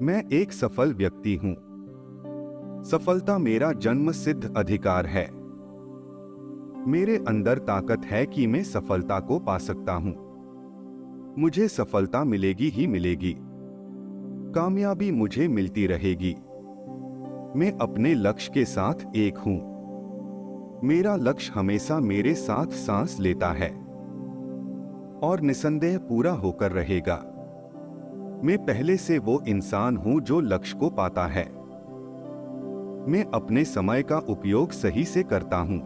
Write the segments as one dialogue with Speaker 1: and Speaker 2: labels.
Speaker 1: मैं एक सफल व्यक्ति हूं। सफलता मेरा जन्मसिद्ध अधिकार है। मेरे अंदर ताकत है कि मैं सफलता को पा सकता हूं। मुझे सफलता मिलेगी ही मिलेगी। कामयाबी मुझे मिलती रहेगी। मैं अपने लक्ष्य के साथ एक हूं। मेरा लक्ष्य हमेशा मेरे साथ सांस लेता है और निसंदेह पूरा होकर रहेगा। मैं पहले से वो इंसान हूं जो लक्ष्य को पाता है। मैं अपने समय का उपयोग सही से करता हूं।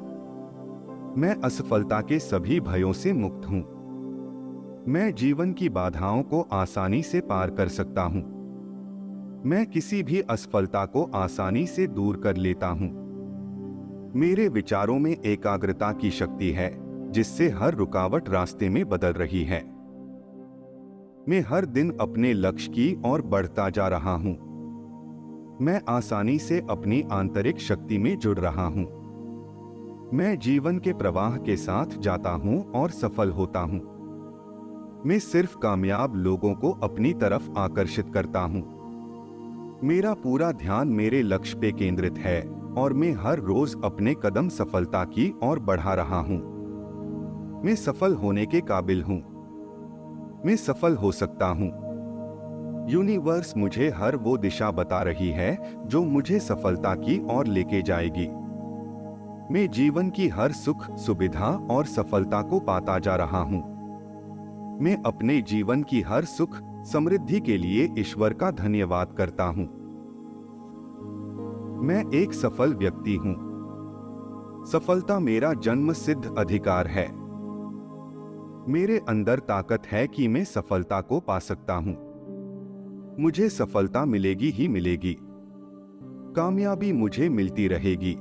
Speaker 1: मैं असफलता के सभी भयों से मुक्त हूं। मैं जीवन की बाधाओं को आसानी से पार कर सकता हूं। मैं किसी भी असफलता को आसानी से दूर कर लेता हूं। मेरे विचारों में एकाग्रता की शक्ति है, जिससे हर रुकावट रास्ते में बदल रही है। मैं हर दिन अपने लक्ष्य की ओर बढ़ता जा रहा हूं। मैं आसानी से अपनी आंतरिक शक्ति में जुड़ रहा हूं। मैं जीवन के प्रवाह के साथ जाता हूं और सफल होता हूं। मैं सिर्फ कामयाब लोगों को अपनी तरफ आकर्षित करता हूं। मेरा पूरा ध्यान मेरे लक्ष्य पे केंद्रित है और मैं हर रोज अपने कदम सफलता की ओर बढ़ा रहा हूं। मैं सफल होने के काबिल हूं। मैं सफल हो सकता हूं। यूनिवर्स मुझे हर वो दिशा बता रही है जो मुझे सफलता की ओर लेके जाएगी। मैं जीवन की हर सुख, सुविधा और सफलता को पाता जा रहा हूं। मैं अपने जीवन की हर सुख, समृद्धि के लिए ईश्वर का धन्यवाद करता हूं। मैं एक सफल व्यक्ति हूं। सफलता मेरा जन्मसिद्ध अधिकार है। मेरे अंदर ताकत है कि मैं सफलता को पा सकता हूं। मुझे सफलता मिलेगी ही मिलेगी। कामयाबी मुझे मिलती रहेगी।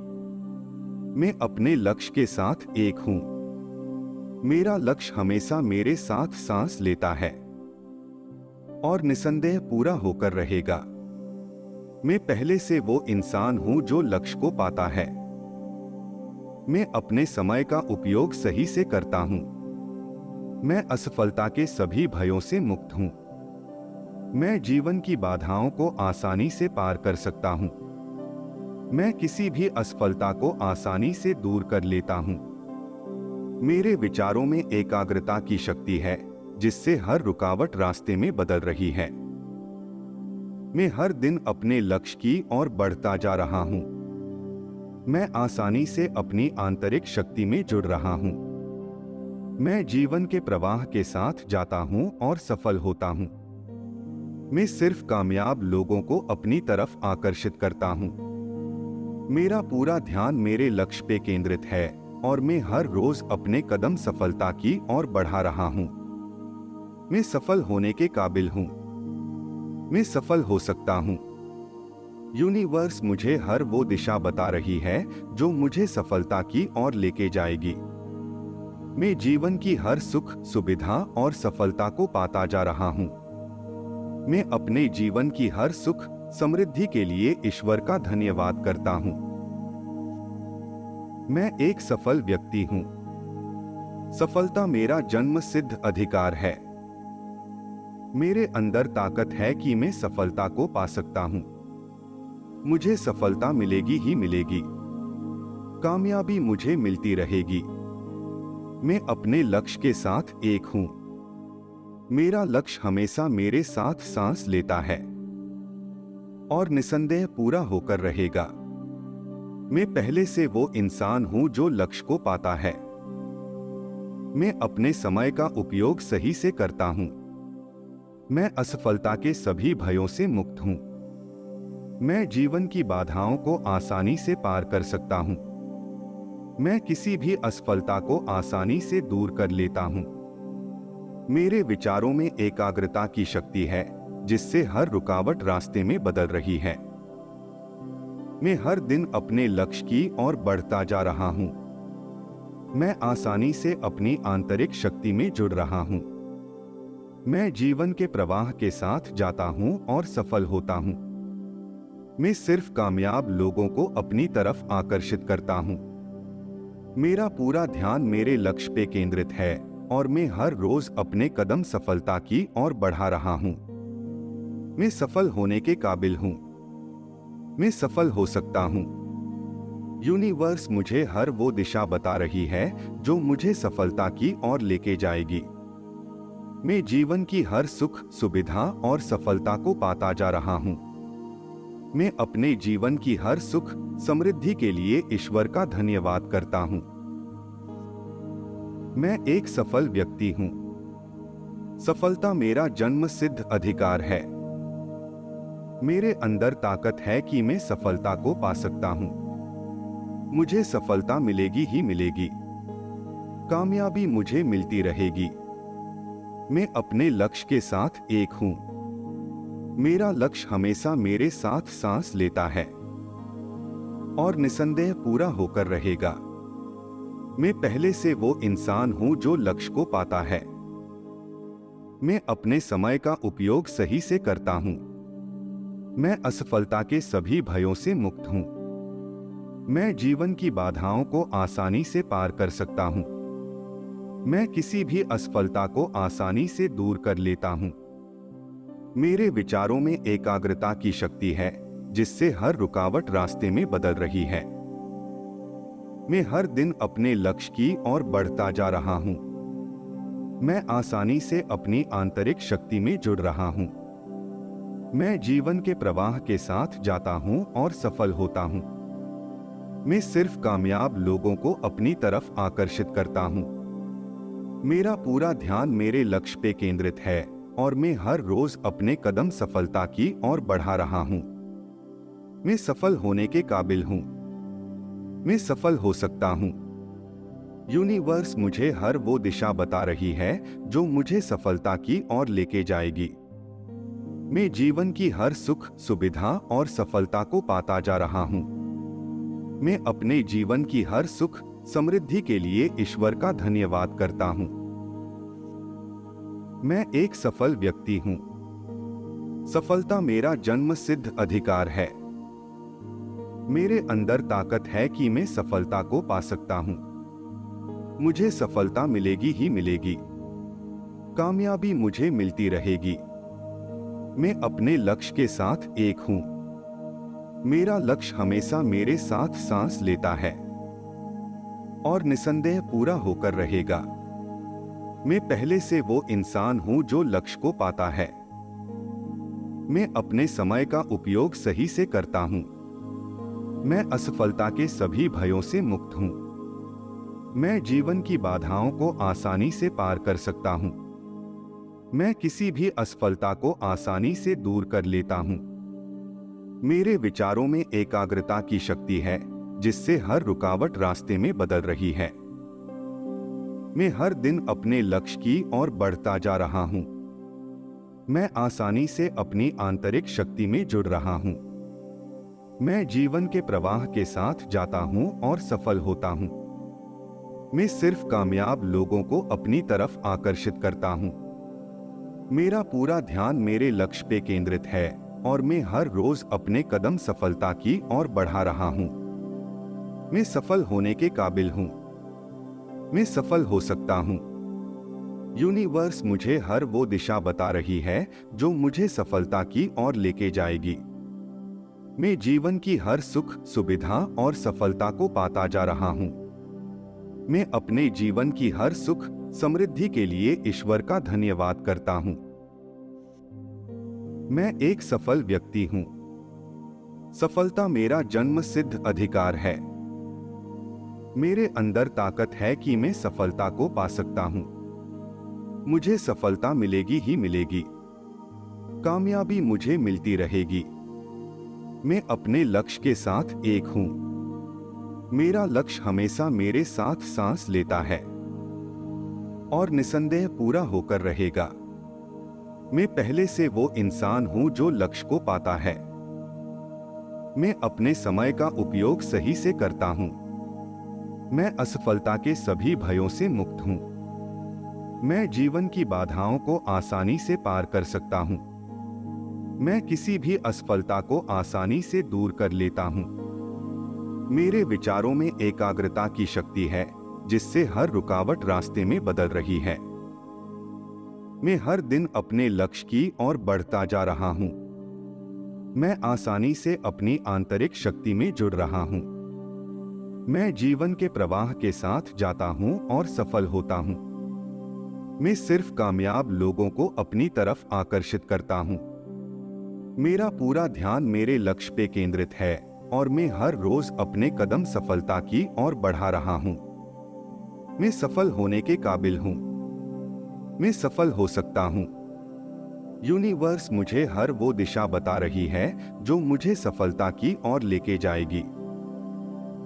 Speaker 1: मैं अपने लक्ष्य के साथ एक हूं। मेरा लक्ष्य हमेशा मेरे साथ सांस लेता है और निसंदेह पूरा होकर रहेगा। मैं पहले से वो इंसान हूं जो लक्ष्य को पाता है। मैं अपने समय का उपयोग सही से करता हूं। मैं असफलता के सभी भयों से मुक्त हूं। मैं जीवन की बाधाओं को आसानी से पार कर सकता हूं। मैं किसी भी असफलता को आसानी से दूर कर लेता हूं। मेरे विचारों में एकाग्रता की शक्ति है, जिससे हर रुकावट रास्ते में बदल रही है। मैं हर दिन अपने लक्ष्य की ओर बढ़ता जा रहा हूं। मैं आसानी से अपनी आंतरिक शक्ति में जुड़ रहा हूं। मैं जीवन के प्रवाह के साथ जाता हूं और सफल होता हूं। मैं सिर्फ कामयाब लोगों को अपनी तरफ आकर्षित करता हूं। मेरा पूरा ध्यान मेरे लक्ष्य पे केंद्रित है और मैं हर रोज अपने कदम सफलता की ओर बढ़ा रहा हूं। मैं सफल होने के काबिल हूं। मैं सफल हो सकता हूं। यूनिवर्स मुझे हर वो दिशा बता रही है जो मुझे सफलता की ओर लेके जाएगी। मैं जीवन की हर सुख, सुविधा और सफलता को पाता जा रहा हूं। मैं अपने जीवन की हर सुख, समृद्धि के लिए ईश्वर का धन्यवाद करता हूं। मैं एक सफल व्यक्ति हूं। सफलता मेरा जन्मसिद्ध अधिकार है। मेरे अंदर ताकत है कि मैं सफलता को पा सकता हूं। मुझे सफलता मिलेगी ही मिलेगी। कामयाबी मुझे मिलती रहेगी। मैं अपने लक्ष्य के साथ एक हूं। मेरा लक्ष्य हमेशा मेरे साथ सांस लेता है और निसंदेह पूरा होकर रहेगा। मैं पहले से वो इंसान हूं जो लक्ष्य को पाता है। मैं अपने समय का उपयोग सही से करता हूं। मैं असफलता के सभी भयों से मुक्त हूं। मैं जीवन की बाधाओं को आसानी से पार कर सकता हूं। मैं किसी भी असफलता को आसानी से दूर कर लेता हूं। मेरे विचारों में एकाग्रता की शक्ति है, जिससे हर रुकावट रास्ते में बदल रही है। मैं हर दिन अपने लक्ष्य की ओर बढ़ता जा रहा हूं। मैं आसानी से अपनी आंतरिक शक्ति में जुड़ रहा हूं। मैं जीवन के प्रवाह के साथ जाता हूं और सफल होता हूं। मैं सिर्फ कामयाब लोगों को अपनी तरफ आकर्षित करता हूं। मेरा पूरा ध्यान मेरे लक्ष्य पे केंद्रित है और मैं हर रोज अपने कदम सफलता की ओर बढ़ा रहा हूं। मैं सफल होने के काबिल हूँ। मैं सफल हो सकता हूँ। यूनिवर्स मुझे हर वो दिशा बता रही है जो मुझे सफलता की ओर लेके जाएगी। मैं जीवन की हर सुख, सुविधा और सफलता को पाता जा रहा हूँ। मैं अपने जीवन की हर सुख, समृद्धि के लिए ईश्वर का धन्यवाद करता हूँ। मैं एक सफल व्यक्ति हूँ। सफलता मेरा जन्मसिद्ध अधिकार है। मेरे अंदर ताकत है कि मैं सफलता को पा सकता हूँ। मुझे सफलता मिलेगी ही मिलेगी। कामयाबी मुझे मिलती रहेगी। मैं अपने लक्ष्य के साथ एक हूँ। मेरा लक्ष्य हमेशा मेरे साथ सांस लेता है और निसंदेह पूरा होकर रहेगा। मैं पहले से वो इंसान हूँ जो लक्ष्य को पाता है। मैं अपने समय का उपयोग सही से करता हूँ। मैं असफलता के सभी भयों से मुक्त हूँ। मैं जीवन की बाधाओं को आसानी से पार कर सकता हूँ। मैं किसी भी असफलता को आसानी से दूर कर लेता हूँ। मेरे विचारों में एकाग्रता की शक्ति है जिससे हर रुकावट रास्ते में बदल रही है। मैं हर दिन अपने लक्ष्य की ओर बढ़ता जा रहा हूँ। मैं आसानी से अपनी आंतरिक शक्ति में जुड़ रहा हूँ। मैं जीवन के प्रवाह के साथ जाता हूँ और सफल होता हूँ। मैं सिर्फ कामयाब लोगों को अपनी तरफ आकर्षित करता हूँ। मेरा पूरा ध्यान मेरे लक्ष्य पे केंद्रित है और मैं हर रोज अपने कदम सफलता की ओर बढ़ा रहा हूँ। मैं सफल होने के काबिल हूँ। मैं सफल हो सकता हूँ। यूनिवर्स मुझे हर वो दिशा बता रही है जो मुझे सफलता की ओर लेके जाएगी। मैं जीवन की हर सुख, सुविधा और सफलता को पाता जा रहा हूँ। मैं अपने जीवन की हर सुख, समृद्धि के लिए ईश्वर का धन्यवाद करता हूँ। मैं एक सफल व्यक्ति हूँ। सफलता मेरा जन्मसिद्ध अधिकार है। मेरे अंदर ताकत है कि मैं सफलता को पा सकता हूँ। मुझे सफलता मिलेगी ही मिलेगी। कामयाबी मुझे मिलती रहेगी। मैं अपने लक्ष्य के साथ एक हूँ। मेरा लक्ष्य हमेशा मेरे साथ सांस लेता है और निसंदेह पूरा होकर रहेगा। मैं पहले से वो इंसान हूँ जो लक्ष्य को पाता है। मैं अपने समय का उपयोग सही से करता हूँ। मैं असफलता के सभी भयों से मुक्त हूँ। मैं जीवन की बाधाओं को आसानी से पार कर सकता हूँ। मैं किसी भी असफलता को आसानी से दूर कर लेता हूँ। मेरे विचारों में एकाग्रता की शक्ति है जिससे हर रुकावट रास्ते में बदल रही है। मैं हर दिन अपने लक्ष्य की ओर बढ़ता जा रहा हूँ। मैं आसानी से अपनी आंतरिक शक्ति में जुड़ रहा हूँ। मैं जीवन के प्रवाह के साथ जाता हूँ और सफल होता हूँ। मैं सिर्फ कामयाब लोगों को अपनी तरफ आकर्षित करता हूँ। मेरा पूरा ध्यान मेरे लक्ष्य पे केंद्रित है और मैं हर रोज अपने कदम सफलता की ओर बढ़ा रहा हूँ। मैं सफल होने के काबिल हूँ। मैं सफल हो सकता हूँ। यूनिवर्स मुझे हर वो दिशा बता रही है जो मुझे सफलता की ओर लेके जाएगी। मैं जीवन की हर सुख, सुविधा और सफलता को पाता जा रहा हूँ। मैं अपने जीवन की हर सुख, समृद्धि के लिए ईश्वर का धन्यवाद करता हूँ। मैं एक सफल व्यक्ति हूँ। सफलता मेरा जन्मसिद्ध अधिकार है। मेरे अंदर ताकत है कि मैं सफलता को पा सकता हूँ। मुझे सफलता मिलेगी ही मिलेगी। कामयाबी मुझे मिलती रहेगी। मैं अपने लक्ष्य के साथ एक हूँ। मेरा लक्ष्य हमेशा मेरे साथ सांस लेता है और निसंदेह पूरा होकर रहेगा। मैं पहले से वो इंसान हूँ जो लक्ष्य को पाता है। मैं अपने समय का उपयोग सही से करता हूँ। मैं असफलता के सभी भयों से मुक्त हूँ। मैं जीवन की बाधाओं को आसानी से पार कर सकता हूँ। मैं किसी भी असफलता को आसानी से दूर कर लेता हूँ। मेरे विचारों में एकाग्रता की शक्ति है जिससे हर रुकावट रास्ते में बदल रही है। मैं हर दिन अपने लक्ष्य की ओर बढ़ता जा रहा हूँ। मैं आसानी से अपनी आंतरिक शक्ति में जुड़ रहा हूं। मैं जीवन के प्रवाह के साथ जाता हूं और सफल होता हूं। मैं सिर्फ कामयाब लोगों को अपनी तरफ आकर्षित करता हूं। मेरा पूरा ध्यान मेरे लक्ष्य पे केंद्रित है और मैं हर रोज अपने कदम सफलता की ओर बढ़ा रहा हूं। मैं सफल होने के काबिल हूं। मैं सफल हो सकता हूं। यूनिवर्स मुझे हर वो दिशा बता रही है जो मुझे सफलता की ओर लेके जाएगी।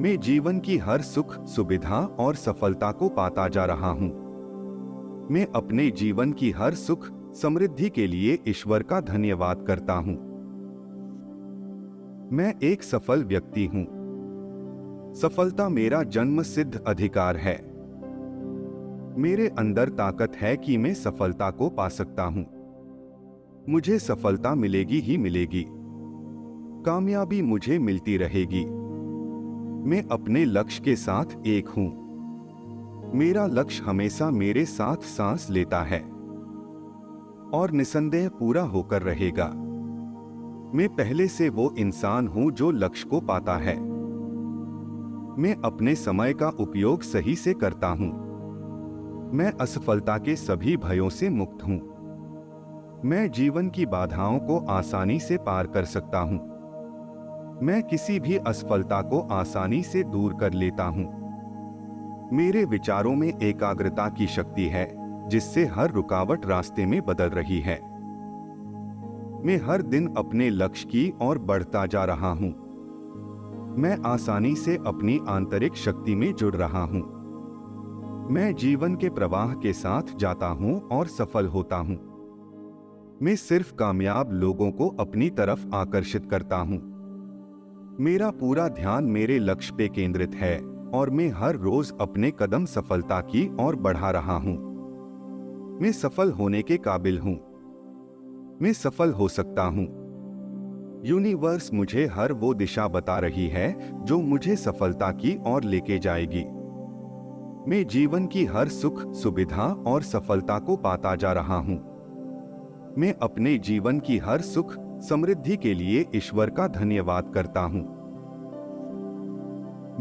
Speaker 1: मैं जीवन की हर सुख, सुविधा और सफलता को पाता जा रहा हूं। मैं अपने जीवन की हर सुख, समृद्धि के लिए ईश्वर का धन्यवाद करता हूं। मैं एक सफल व्यक्ति हूं। सफलता मेरा जन्मसिद्ध अधिकार है। मेरे अंदर ताकत है कि मैं सफलता को पा सकता हूं। मुझे सफलता मिलेगी ही मिलेगी। कामयाबी मुझे मिलती रहेगी। मैं अपने लक्ष्य के साथ एक हूं। मेरा लक्ष्य हमेशा मेरे साथ सांस लेता है और निसंदेह पूरा होकर रहेगा। मैं पहले से वो इंसान हूं जो लक्ष्य को पाता है। मैं अपने समय का उपयोग सही से करता हूं। मैं असफलता के सभी भयों से मुक्त हूं। मैं जीवन की बाधाओं को आसानी से पार कर सकता हूं। मैं किसी भी असफलता को आसानी से दूर कर लेता हूं। मेरे विचारों में एकाग्रता की शक्ति है जिससे हर रुकावट रास्ते में बदल रही है। मैं हर दिन अपने लक्ष्य की ओर बढ़ता जा रहा हूं। मैं आसानी से अपनी आंतरिक शक्ति में जुड़ रहा हूं। मैं जीवन के प्रवाह के साथ जाता हूं और सफल होता हूं। मैं सिर्फ कामयाब लोगों को अपनी तरफ आकर्षित करता हूं। मेरा पूरा ध्यान मेरे लक्ष्य पे केंद्रित है और मैं हर रोज अपने कदम सफलता की ओर बढ़ा रहा हूं। मैं सफल होने के काबिल हूं। मैं सफल हो सकता हूं। यूनिवर्स मुझे हर वो दिशा बता रही है जो मुझे सफलता की ओर लेके जाएगी। मैं जीवन की हर सुख, सुविधा और सफलता को पाता जा रहा हूं। मैं अपने जीवन की हर सुख, समृद्धि के लिए ईश्वर का धन्यवाद करता हूं।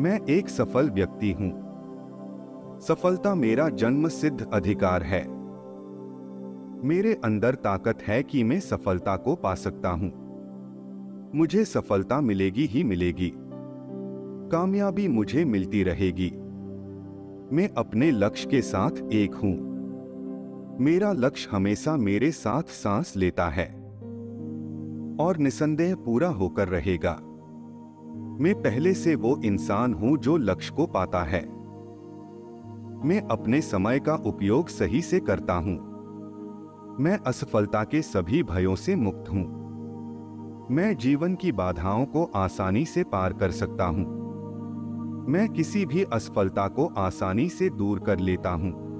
Speaker 1: मैं एक सफल व्यक्ति हूं। सफलता मेरा जन्मसिद्ध अधिकार है। मेरे अंदर ताकत है कि मैं सफलता को पा सकता हूं। मुझे सफलता मिलेगी ही मिलेगी। कामयाबी मुझे मिलती रहेगी। मैं अपने लक्ष्य के साथ एक हूं। मेरा लक्ष्य हमेशा मेरे साथ सांस लेता है और निसंदेह पूरा होकर रहेगा। मैं पहले से वो इंसान हूं जो लक्ष्य को पाता है। मैं अपने समय का उपयोग सही से करता हूं। मैं असफलता के सभी भयों से मुक्त हूं। मैं जीवन की बाधाओं को आसानी से पार कर सकता हूं। मैं किसी भी असफलता को आसानी से दूर कर लेता हूं।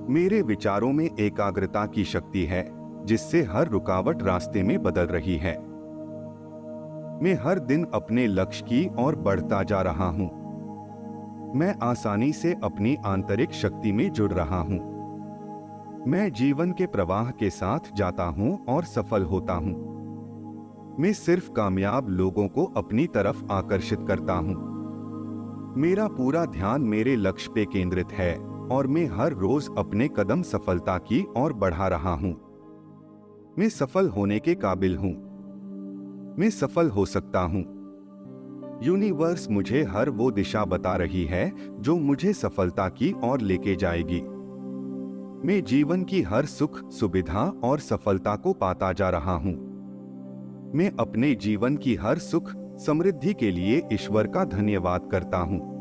Speaker 1: मेरे विचारों में एकाग्रता की शक्ति है जिससे हर रुकावट रास्ते में बदल रही है। मैं हर दिन अपने लक्ष्य की ओर बढ़ता जा रहा हूं। मैं आसानी से अपनी आंतरिक शक्ति में जुड़ रहा हूं। मैं जीवन के प्रवाह के साथ जाता हूं और सफल होता हूं। मैं सिर्फ कामयाब लोगों को अपनी तरफ आकर्षित करता हूं। मेरा पूरा ध्यान मेरे लक्ष्य पे केंद्रित है और मैं हर रोज अपने कदम सफलता की ओर बढ़ा रहा हूं। मैं सफल होने के काबिल हूं। मैं सफल हो सकता हूं। यूनिवर्स मुझे हर वो दिशा बता रही है जो मुझे सफलता की ओर लेके जाएगी। मैं जीवन की हर सुख, सुविधा और सफलता को पाता जा रहा हूं। मैं अपने जीवन की हर सुख, समृद्धि के लिए ईश्वर का धन्यवाद करता हूं।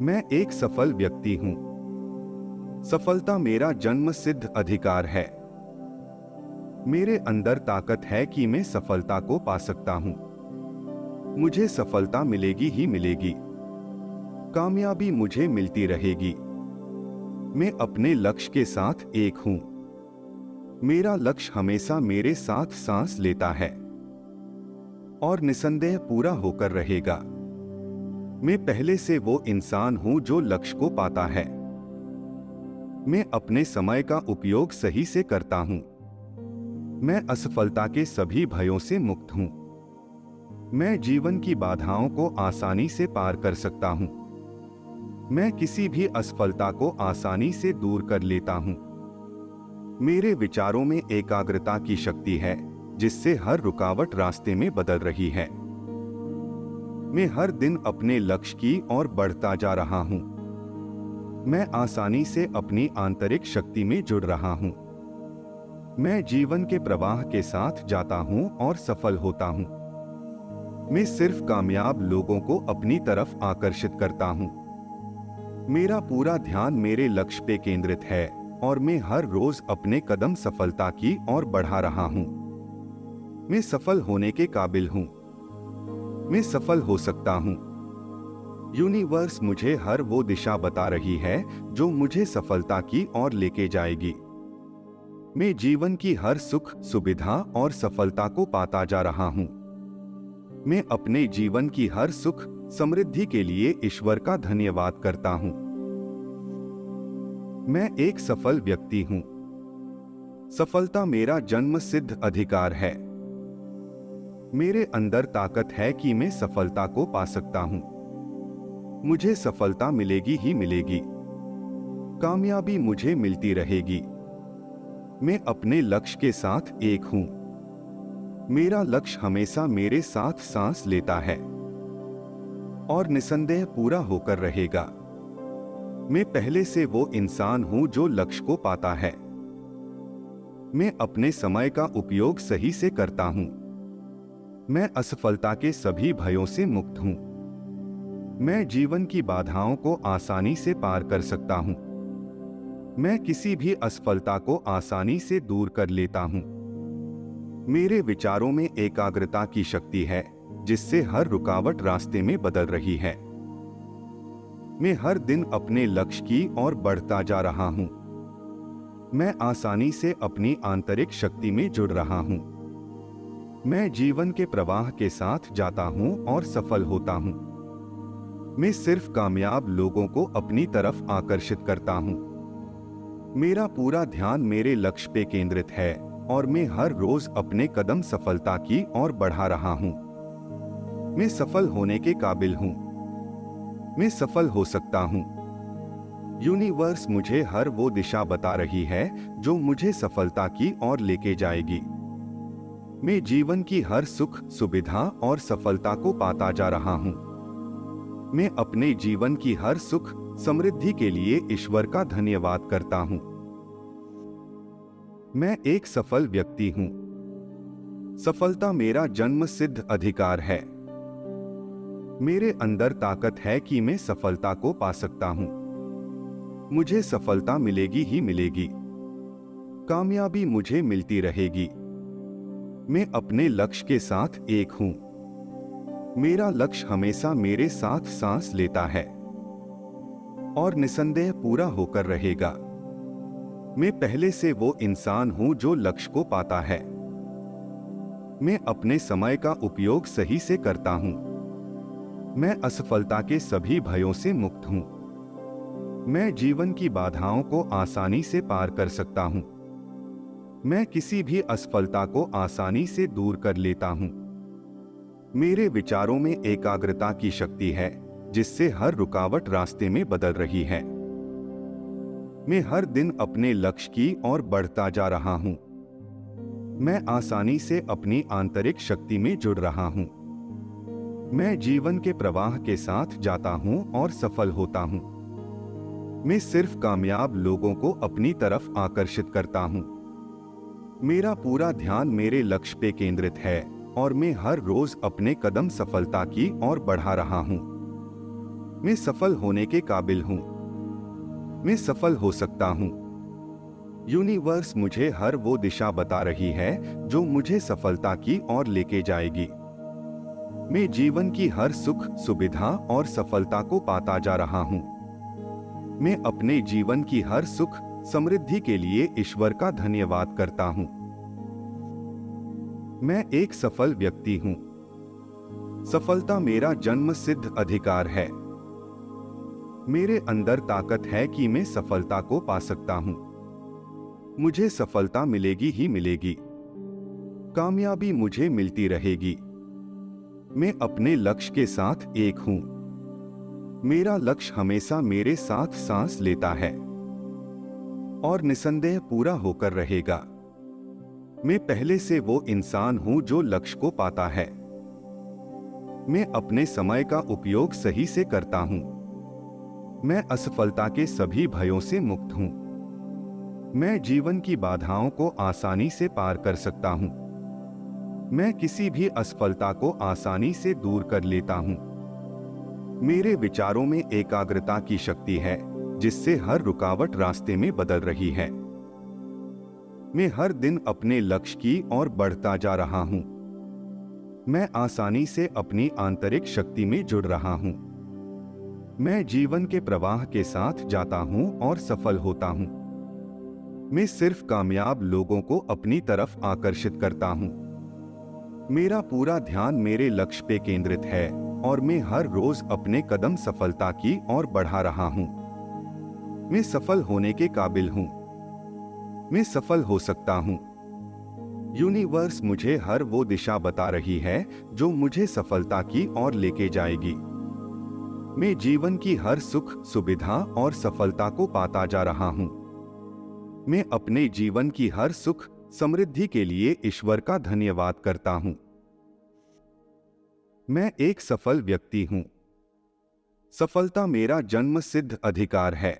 Speaker 1: मैं एक सफल व्यक्ति हूं। सफलता मेरा जन्मसिद्ध अधिकार है। मेरे अंदर ताकत है कि मैं सफलता को पा सकता हूं। मुझे सफलता मिलेगी ही मिलेगी। कामयाबी मुझे मिलती रहेगी। मैं अपने लक्ष्य के साथ एक हूं। मेरा लक्ष्य हमेशा मेरे साथ सांस लेता है और निसंदेह पूरा होकर रहेगा। मैं पहले से वो इंसान हूं जो लक्ष्य को पाता है। मैं अपने समय का उपयोग सही से करता हूं। मैं असफलता के सभी भयों से मुक्त हूँ। मैं जीवन की बाधाओं को आसानी से पार कर सकता हूँ। मैं किसी भी असफलता को आसानी से दूर कर लेता हूँ। मेरे विचारों में एकाग्रता की शक्ति है, जिससे हर रुकावट रास्ते में बदल रही है। मैं हर दिन अपने लक्ष्य की ओर बढ़ता जा रहा हूँ। मैं आसानी से अपनी आंतरिक शक्ति में जुड़ रहा हूँ। मैं जीवन के प्रवाह के साथ जाता हूँ और सफल होता हूँ। मैं सिर्फ कामयाब लोगों को अपनी तरफ आकर्षित करता हूँ। मेरा पूरा ध्यान मेरे लक्ष्य पे केंद्रित है और मैं हर रोज अपने कदम सफलता की ओर बढ़ा रहा हूँ। मैं सफल होने के काबिल हूँ। मैं सफल हो सकता हूँ। यूनिवर्स मुझे हर वो दिशा बता रही है जो मुझे सफलता की ओर लेके जाएगी। मैं जीवन की हर सुख, सुविधा और सफलता को पाता जा रहा हूँ। मैं अपने जीवन की हर सुख, समृद्धि के लिए ईश्वर का धन्यवाद करता हूँ। मैं एक सफल व्यक्ति हूँ। सफलता मेरा जन्मसिद्ध अधिकार है। मेरे अंदर ताकत है कि मैं सफलता को पा सकता हूँ। मुझे सफलता मिलेगी ही मिलेगी। कामयाबी मुझे मिलती रहेगी। मैं अपने लक्ष्य के साथ एक हूँ। मेरा लक्ष्य हमेशा मेरे साथ सांस लेता है और निसंदेह पूरा होकर रहेगा। मैं पहले से वो इंसान हूँ जो लक्ष्य को पाता है। मैं अपने समय का उपयोग सही से करता हूँ। मैं असफलता के सभी भयों से मुक्त हूँ। मैं जीवन की बाधाओं को आसानी से पार कर सकता हूँ। मैं किसी भी असफलता को आसानी से दूर कर लेता हूँ। मेरे विचारों में एकाग्रता की शक्ति है, जिससे हर रुकावट रास्ते में बदल रही है। मैं हर दिन अपने लक्ष्य की ओर बढ़ता जा रहा हूँ। मैं आसानी से अपनी आंतरिक शक्ति में जुड़ रहा हूँ। मैं जीवन के प्रवाह के साथ जाता हूँ और सफल होता हूँ। मैं सिर्फ कामयाब लोगों को अपनी तरफ आकर्षित करता हूँ। मेरा पूरा ध्यान मेरे लक्ष्य पे केंद्रित है और मैं हर रोज अपने कदम सफलता की ओर बढ़ा रहा हूँ। मैं सफल होने के काबिल हूँ। मैं सफल हो सकता हूँ। यूनिवर्स मुझे हर वो दिशा बता रही है जो मुझे सफलता की ओर लेके जाएगी। मैं जीवन की हर सुख, सुविधा और सफलता को पाता जा रहा हूँ। मैं अपने जीवन की हर सुख, समृद्धि के लिए ईश्वर का धन्यवाद करता हूँ। मैं एक सफल व्यक्ति हूँ। सफलता मेरा जन्मसिद्ध अधिकार है। मेरे अंदर ताकत है कि मैं सफलता को पा सकता हूँ। मुझे सफलता मिलेगी ही मिलेगी। कामयाबी मुझे मिलती रहेगी। मैं अपने लक्ष्य के साथ एक हूँ। मेरा लक्ष्य हमेशा मेरे साथ सांस लेता है और निसंदेह पूरा होकर रहेगा। मैं पहले से वो इंसान हूँ जो लक्ष्य को पाता है। मैं अपने समय का उपयोग सही से करता हूँ। मैं असफलता के सभी भयों से मुक्त हूँ। मैं जीवन की बाधाओं को आसानी से पार कर सकता हूँ। मैं किसी भी असफलता को आसानी से दूर कर लेता हूँ। मेरे विचारों में एकाग्रता की शक्ति है, जिससे हर रुकावट रास्ते में बदल रही है। मैं हर दिन अपने लक्ष्य की ओर बढ़ता जा रहा हूँ। मैं आसानी से अपनी आंतरिक शक्ति में जुड़ रहा हूँ। मैं जीवन के प्रवाह के साथ जाता हूँ और सफल होता हूँ। मैं सिर्फ कामयाब लोगों को अपनी तरफ आकर्षित करता हूँ। मेरा पूरा ध्यान मेरे लक्ष्य पे केंद्रित है और मैं हर रोज अपने कदम सफलता की ओर बढ़ा रहा हूँ। मैं सफल होने के काबिल हूँ। मैं सफल हो सकता हूँ। यूनिवर्स मुझे हर वो दिशा बता रही है जो मुझे सफलता की ओर लेके जाएगी। मैं जीवन की हर सुख, सुविधा और सफलता को पाता जा रहा हूँ। मैं अपने जीवन की हर सुख, समृद्धि के लिए ईश्वर का धन्यवाद करता हूँ। मैं एक सफल व्यक्ति हूँ। सफलता मेरा जन्मसिद्ध अधिकार है। मेरे अंदर ताकत है कि मैं सफलता को पा सकता हूँ। मुझे सफलता मिलेगी ही मिलेगी। कामयाबी मुझे मिलती रहेगी। मैं अपने लक्ष्य के साथ एक हूं। मेरा लक्ष्य हमेशा मेरे साथ सांस लेता है और निसंदेह पूरा होकर रहेगा। मैं पहले से वो इंसान हूं जो लक्ष्य को पाता है। मैं अपने समय का उपयोग सही से करता हूं। मैं असफलता के सभी भयों से मुक्त हूं। मैं जीवन की बाधाओं को आसानी से पार कर सकता हूं। मैं किसी भी असफलता को आसानी से दूर कर लेता हूं। मेरे विचारों में एकाग्रता की शक्ति है, जिससे हर रुकावट रास्ते में बदल रही है। मैं हर दिन अपने लक्ष्य की ओर बढ़ता जा रहा हूं। मैं आसानी से अपनी आंतरिक शक्ति में जुड़ रहा हूं। मैं जीवन के प्रवाह के साथ जाता हूं और सफल होता हूं। मैं सिर्फ कामयाब लोगों को अपनी तरफ आकर्षित करता हूं। मेरा पूरा ध्यान मेरे लक्ष्य पे केंद्रित है और मैं हर रोज अपने कदम सफलता की ओर बढ़ा रहा हूं। मैं सफल होने के काबिल हूं। मैं सफल हो सकता हूं। यूनिवर्स मुझे हर वो दिशा बता रही है जो मुझे सफलता की ओर लेके जाएगी। मैं जीवन की हर सुख, सुविधा और सफलता को पाता जा रहा हूं। मैं अपने जीवन की हर सुख, समृद्धि के लिए ईश्वर का धन्यवाद करता हूं। मैं एक सफल व्यक्ति हूं। सफलता मेरा जन्मसिद्ध अधिकार है।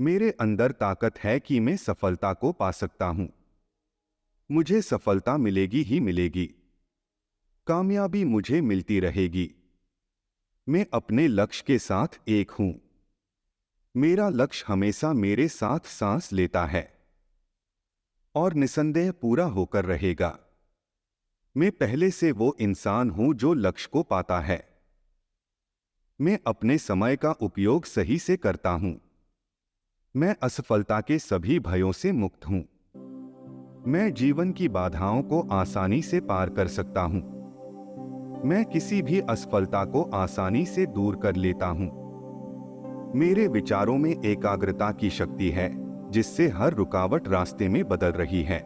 Speaker 1: मेरे अंदर ताकत है कि मैं सफलता को पा सकता हूं। मुझे सफलता मिलेगी ही मिलेगी। कामयाबी मुझे मिलती रहेगी। मैं अपने लक्ष्य के साथ एक हूं। मेरा लक्ष्य हमेशा मेरे साथ सांस लेता है और निसंदेह पूरा होकर रहेगा। मैं पहले से वो इंसान हूं जो लक्ष्य को पाता है। मैं अपने समय का उपयोग सही से करता हूं। मैं असफलता के सभी भयों से मुक्त हूं। मैं जीवन की बाधाओं को आसानी से पार कर सकता हूं। मैं किसी भी असफलता को आसानी से दूर कर लेता हूं। मेरे विचारों में एकाग्रता की शक्ति है, जिससे हर रुकावट रास्ते में बदल रही है।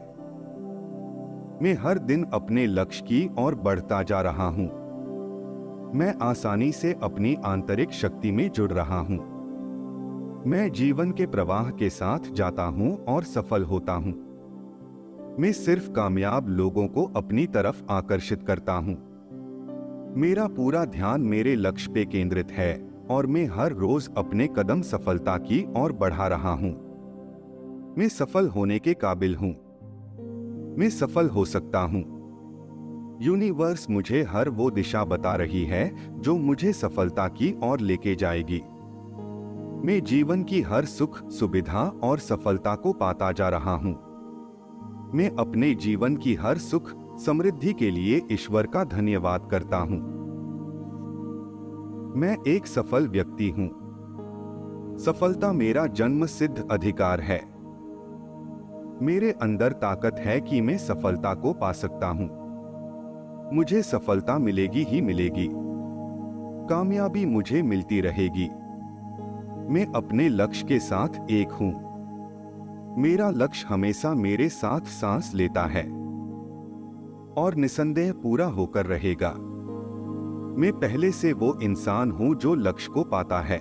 Speaker 1: मैं हर दिन अपने लक्ष्य की ओर बढ़ता जा रहा हूं। मैं आसानी से अपनी आंतरिक शक्ति में जुड़ रहा हूं। मैं जीवन के प्रवाह के साथ जाता हूं और सफल होता हूं। मैं सिर्फ कामयाब लोगों को अपनी तरफ आकर्षित करता हूं। मेरा पूरा ध्यान मेरे लक्ष्य पे केंद्रित है और मैं हर रोज अपने कदम सफलता की ओर बढ़ा रहा हूं। मैं सफल होने के काबिल हूं। मैं सफल हो सकता हूं। यूनिवर्स मुझे हर वो दिशा बता रही है जो मुझे सफलता की ओर लेके जाएगी। मैं जीवन की हर सुख, सुविधा और सफलता को पाता जा रहा हूं। मैं अपने जीवन की हर सुख, समृद्धि के लिए ईश्वर का धन्यवाद करता हूं। मैं एक सफल व्यक्ति हूं। सफलता मेरा जन्मसिद्ध अधिकार है। मेरे अंदर ताकत है कि मैं सफलता को पा सकता हूं। मुझे सफलता मिलेगी ही मिलेगी। कामयाबी मुझे मिलती रहेगी। मैं अपने लक्ष्य के साथ एक हूं। मेरा लक्ष्य हमेशा मेरे साथ सांस लेता है और निसंदेह पूरा होकर रहेगा। मैं पहले से वो इंसान हूं जो लक्ष्य को पाता है।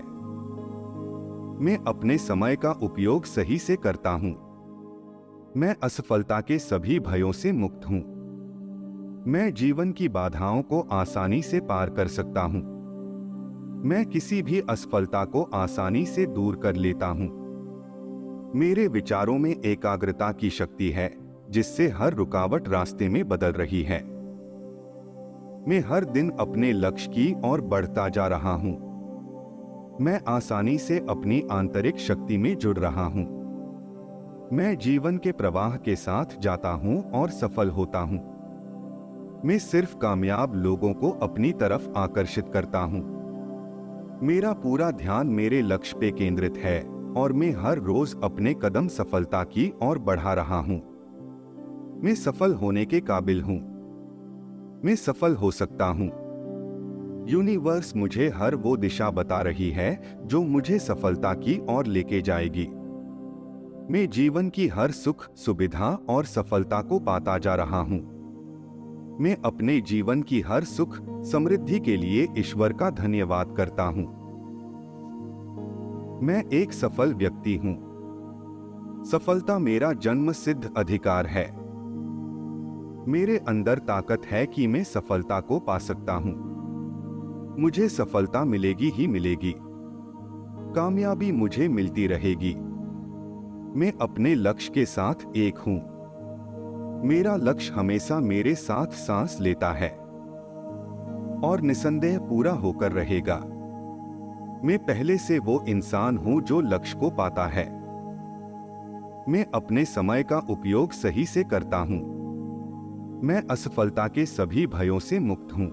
Speaker 1: मैं अपने समय का उपयोग सही से करता हूं। मैं असफलता के सभी भयों से मुक्त हूं। मैं जीवन की बाधाओं को आसानी से पार कर सकता हूं। मैं किसी भी असफलता को आसानी से दूर कर लेता हूं। मेरे विचारों में एकाग्रता की शक्ति है, जिससे हर रुकावट रास्ते में बदल रही है। मैं हर दिन अपने लक्ष्य की ओर बढ़ता जा रहा हूं। मैं आसानी से अपनी आंतरिक शक्ति में जुड़ रहा हूं। मैं जीवन के प्रवाह के साथ जाता हूं और सफल होता हूं। मैं सिर्फ कामयाब लोगों को अपनी तरफ आकर्षित करता हूं। मेरा पूरा ध्यान मेरे लक्ष्य पे केंद्रित है और मैं हर रोज अपने कदम सफलता की ओर बढ़ा रहा हूं। मैं सफल होने के काबिल हूं। मैं सफल हो सकता हूं। यूनिवर्स मुझे हर वो दिशा बता रही है जो मुझे सफलता की ओर लेके जाएगी। मैं जीवन की हर सुख, सुविधा और सफलता को पाता जा रहा हूं। मैं अपने जीवन की हर सुख, समृद्धि के लिए ईश्वर का धन्यवाद करता हूं। मैं एक सफल व्यक्ति हूं। सफलता मेरा जन्म सिद्ध अधिकार है। मेरे अंदर ताकत है कि मैं सफलता को पा सकता हूं। मुझे सफलता मिलेगी ही मिलेगी। कामयाबी मुझे मिलती रहेगी। मैं अपने लक्ष्य के साथ एक हूं। मेरा लक्ष्य हमेशा मेरे साथ सांस लेता है और निसंदेह पूरा होकर रहेगा। मैं पहले से वो इंसान हूं जो लक्ष्य को पाता है। मैं अपने समय का उपयोग सही से करता हूं। मैं असफलता के सभी भयों से मुक्त हूं।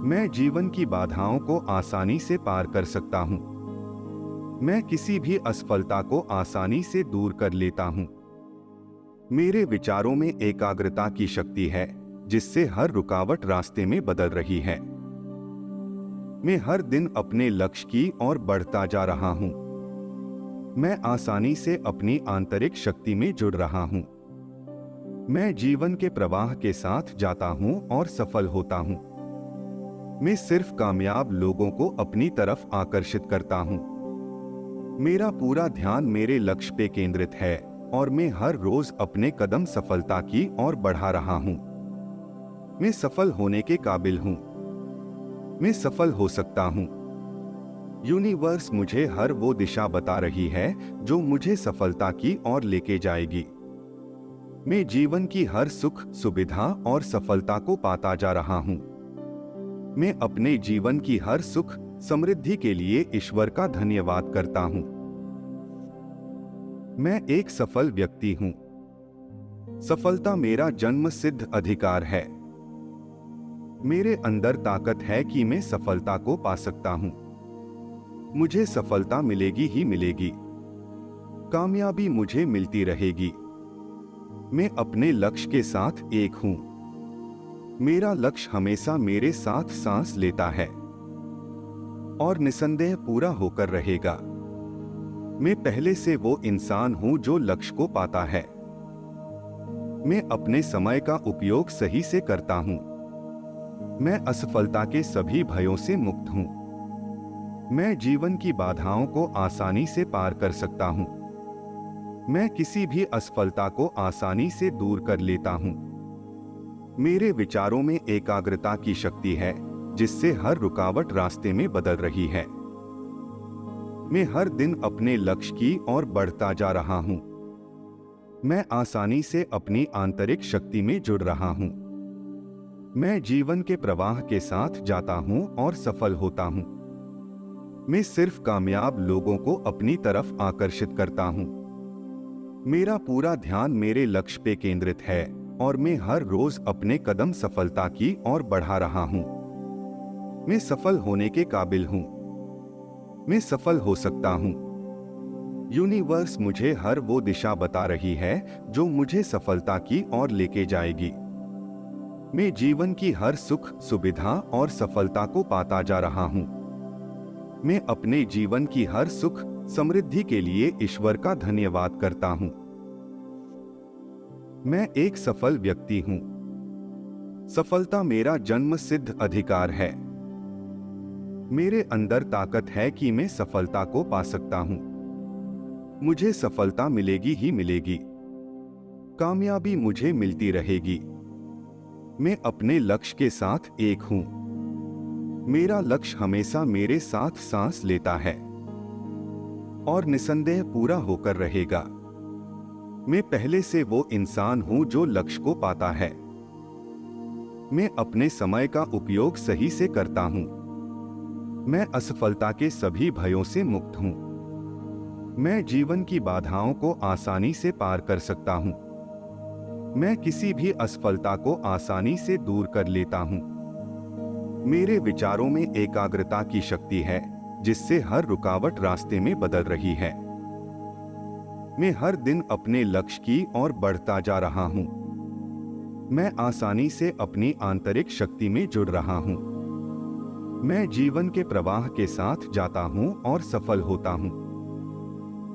Speaker 1: मैं जीवन की बाधाओं को आसानी से पार कर सकता हूं। मैं किसी भी असफलता को आसानी से दूर कर लेता हूं। मेरे विचारों में एकाग्रता की शक्ति है, जिससे हर रुकावट रास्ते में बदल रही है। मैं हर दिन अपने लक्ष्य की ओर बढ़ता जा रहा हूं। मैं आसानी से अपनी आंतरिक शक्ति में जुड़ रहा हूं। मैं जीवन के प्रवाह के साथ जाता हूं और सफल होता हूं। मैं सिर्फ कामयाब लोगों को अपनी तरफ आकर्षित करता हूं। मेरा पूरा ध्यान मेरे लक्ष्य पे केंद्रित है और मैं हर रोज अपने कदम सफलता की ओर बढ़ा रहा हूं। मैं सफल होने के काबिल हूं। मैं सफल हो सकता हूं। यूनिवर्स मुझे हर वो दिशा बता रही है जो मुझे सफलता की ओर लेके जाएगी। मैं जीवन की हर सुख, सुविधा और सफलता को पाता जा रहा हूं। मैं अपने जीवन की हर सुख, समृद्धि के लिए ईश्वर का धन्यवाद करता हूं। मैं एक सफल व्यक्ति हूं। सफलता मेरा जन्म सिद्ध अधिकार है। मेरे अंदर ताकत है कि मैं सफलता को पा सकता हूं। मुझे सफलता मिलेगी ही मिलेगी। कामयाबी मुझे मिलती रहेगी। मैं अपने लक्ष्य के साथ एक हूं। मेरा लक्ष्य हमेशा मेरे साथ सांस लेता है और निसंदेह पूरा होकर रहेगा। मैं पहले से वो इंसान हूं जो लक्ष्य को पाता है। मैं अपने समय का उपयोग सही से करता हूं। मैं असफलता के सभी भयों से मुक्त हूं। मैं जीवन की बाधाओं को आसानी से पार कर सकता हूं। मैं किसी भी असफलता को आसानी से दूर कर लेता हूं। मेरे विचारों में एकाग्रता की शक्ति है, जिससे हर रुकावट रास्ते में बदल रही है। मैं हर दिन अपने लक्ष्य की ओर बढ़ता जा रहा हूं। मैं आसानी से अपनी आंतरिक शक्ति में जुड़ रहा हूं। मैं जीवन के प्रवाह के साथ जाता हूं और सफल होता हूं। मैं सिर्फ कामयाब लोगों को अपनी तरफ आकर्षित करता हूं। मेरा पूरा ध्यान मेरे लक्ष्य पे केंद्रित है और मैं हर रोज अपने कदम सफलता की ओर बढ़ा रहा हूं। मैं सफल होने के काबिल हूं। मैं सफल हो सकता हूं। यूनिवर्स मुझे हर वो दिशा बता रही है जो मुझे सफलता की ओर लेके जाएगी। मैं जीवन की हर सुख, सुविधा और सफलता को पाता जा रहा हूं। मैं अपने जीवन की हर सुख, समृद्धि के लिए ईश्वर का धन्यवाद करता हूं। मैं एक सफल व्यक्ति हूं। सफलता मेरा जन्म सिद्ध अधिकार है। मेरे अंदर ताकत है कि मैं सफलता को पा सकता हूं। मुझे सफलता मिलेगी ही मिलेगी। कामयाबी मुझे मिलती रहेगी। मैं अपने लक्ष्य के साथ एक हूं। मेरा लक्ष्य हमेशा मेरे साथ सांस लेता है और निसंदेह पूरा होकर रहेगा। मैं पहले से वो इंसान हूं जो लक्ष्य को पाता है। मैं अपने समय का उपयोग सही से करता हूं। मैं असफलता के सभी भयों से मुक्त हूं। मैं जीवन की बाधाओं को आसानी से पार कर सकता हूं। मैं किसी भी असफलता को आसानी से दूर कर लेता हूं। मेरे विचारों में एकाग्रता की शक्ति है, जिससे हर रुकावट रास्ते में बदल रही है। मैं हर दिन अपने लक्ष्य की ओर बढ़ता जा रहा हूं। मैं आसानी से अपनी आंतरिक शक्ति में जुड़ रहा हूं। मैं जीवन के प्रवाह के साथ जाता हूं और सफल होता हूं।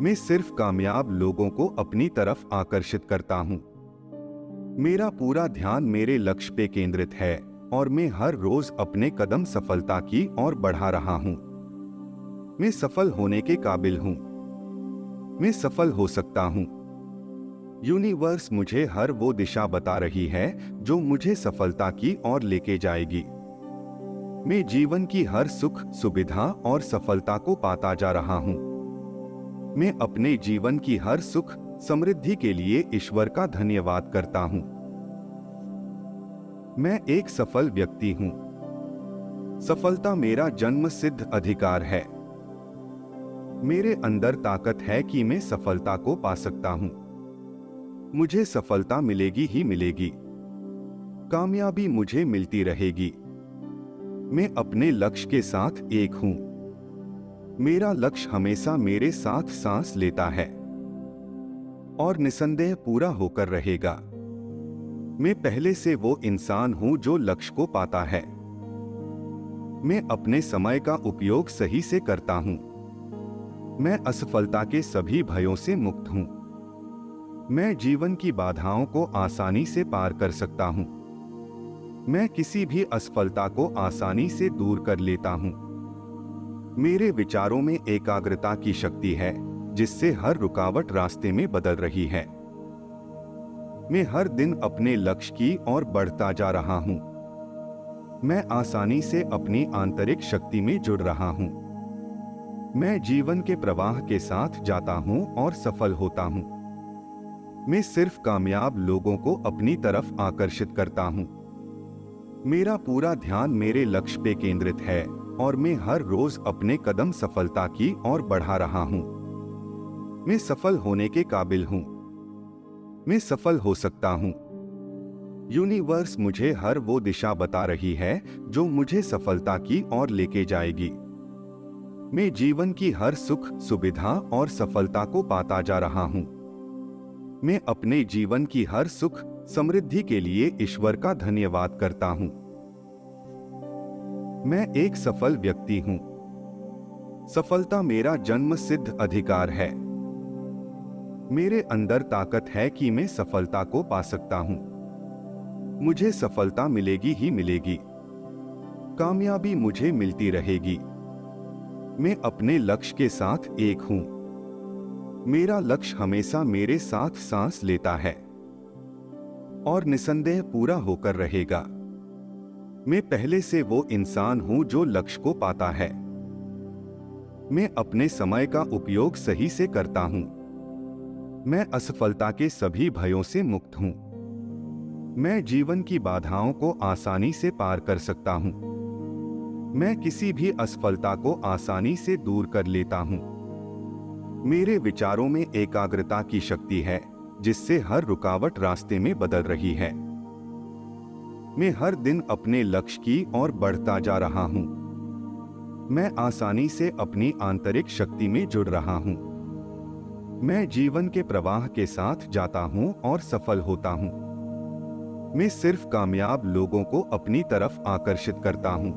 Speaker 1: मैं सिर्फ कामयाब लोगों को अपनी तरफ आकर्षित करता हूं। मेरा पूरा ध्यान मेरे लक्ष्य पे केंद्रित है और मैं हर रोज अपने कदम सफलता की ओर बढ़ा रहा हूं। मैं सफल होने के काबिल हूं। मैं सफल हो सकता हूं। यूनिवर्स मुझे हर वो दिशा बता रही है जो मुझे सफलता की ओर लेके जाएगी। मैं जीवन की हर सुख, सुविधा और सफलता को पाता जा रहा हूं। मैं अपने जीवन की हर सुख, समृद्धि के लिए ईश्वर का धन्यवाद करता हूं। मैं एक सफल व्यक्ति हूं। सफलता मेरा जन्म सिद्ध अधिकार है। मेरे अंदर ताकत है कि मैं सफलता को पा सकता हूं। मुझे सफलता मिलेगी ही मिलेगी। कामयाबी मुझे मिलती रहेगी। मैं अपने लक्ष्य के साथ एक हूं। मेरा लक्ष्य हमेशा मेरे साथ सांस लेता है और निसंदेह पूरा होकर रहेगा। मैं पहले से वो इंसान हूं जो लक्ष्य को पाता है। मैं अपने समय का उपयोग सही से करता हूं। मैं असफलता के सभी भयों से मुक्त हूं। मैं जीवन की बाधाओं को आसानी से पार कर सकता हूं। मैं किसी भी असफलता को आसानी से दूर कर लेता हूं। मेरे विचारों में एकाग्रता की शक्ति है जिससे हर रुकावट रास्ते में बदल रही है। मैं हर दिन अपने लक्ष्य की ओर बढ़ता जा रहा हूं। मैं आसानी से अपनी आंतरिक शक्ति में जुड़ रहा हूं। मैं जीवन के प्रवाह के साथ जाता हूं और सफल होता हूं। मैं सिर्फ कामयाब लोगों को अपनी तरफ आकर्षित करता हूं। मेरा पूरा ध्यान मेरे लक्ष्य पे केंद्रित है और मैं हर रोज अपने कदम सफलता की ओर बढ़ा रहा हूं। मैं सफल होने के काबिल हूं। मैं सफल हो सकता हूं। यूनिवर्स मुझे हर वो दिशा बता रही है जो मुझे सफलता की ओर लेके जाएगी। मैं जीवन की हर सुख, सुविधा और सफलता को पाता जा रहा हूं। मैं अपने जीवन की हर सुख, समृद्धि के लिए ईश्वर का धन्यवाद करता हूं। मैं एक सफल व्यक्ति हूं। सफलता मेरा जन्म सिद्ध अधिकार है। मेरे अंदर ताकत है कि मैं सफलता को पा सकता हूं। मुझे सफलता मिलेगी ही मिलेगी। कामयाबी मुझे मिलती रहेगी। मैं अपने लक्ष्य के साथ एक हूं। मेरा लक्ष्य हमेशा मेरे साथ सांस लेता है और निसंदेह पूरा होकर रहेगा। मैं पहले से वो इंसान हूं जो लक्ष्य को पाता है। मैं अपने समय का उपयोग सही से करता हूं। मैं असफलता के सभी भयों से मुक्त हूं। मैं जीवन की बाधाओं को आसानी से पार कर सकता हूं। मैं किसी भी असफलता को आसानी से दूर कर लेता हूं। मेरे विचारों में एकाग्रता की शक्ति है जिससे हर रुकावट रास्ते में बदल रही है। मैं हर दिन अपने लक्ष्य की ओर बढ़ता जा रहा हूं। मैं आसानी से अपनी आंतरिक शक्ति में जुड़ रहा हूं। मैं जीवन के प्रवाह के साथ जाता हूं और सफल होता हूं। मैं सिर्फ कामयाब लोगों को अपनी तरफ आकर्षित करता हूं।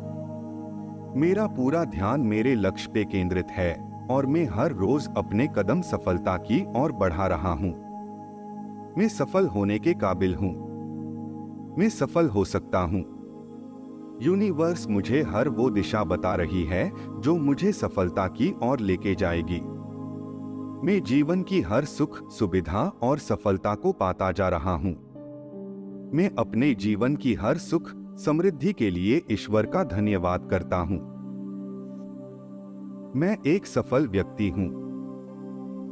Speaker 1: मेरा पूरा ध्यान मेरे लक्ष्य पे केंद्रित है और मैं हर रोज अपने कदम सफलता की ओर बढ़ा रहा हूं। मैं सफल होने के काबिल हूं। मैं सफल हो सकता हूं। यूनिवर्स मुझे हर वो दिशा बता रही है जो मुझे सफलता की ओर लेके जाएगी। मैं जीवन की हर सुख, सुविधा और सफलता को पाता जा रहा हूं। मैं अपने जीवन की हर सुख, समृद्धि के लिए ईश्वर का धन्यवाद करता हूं। मैं एक सफल व्यक्ति हूं।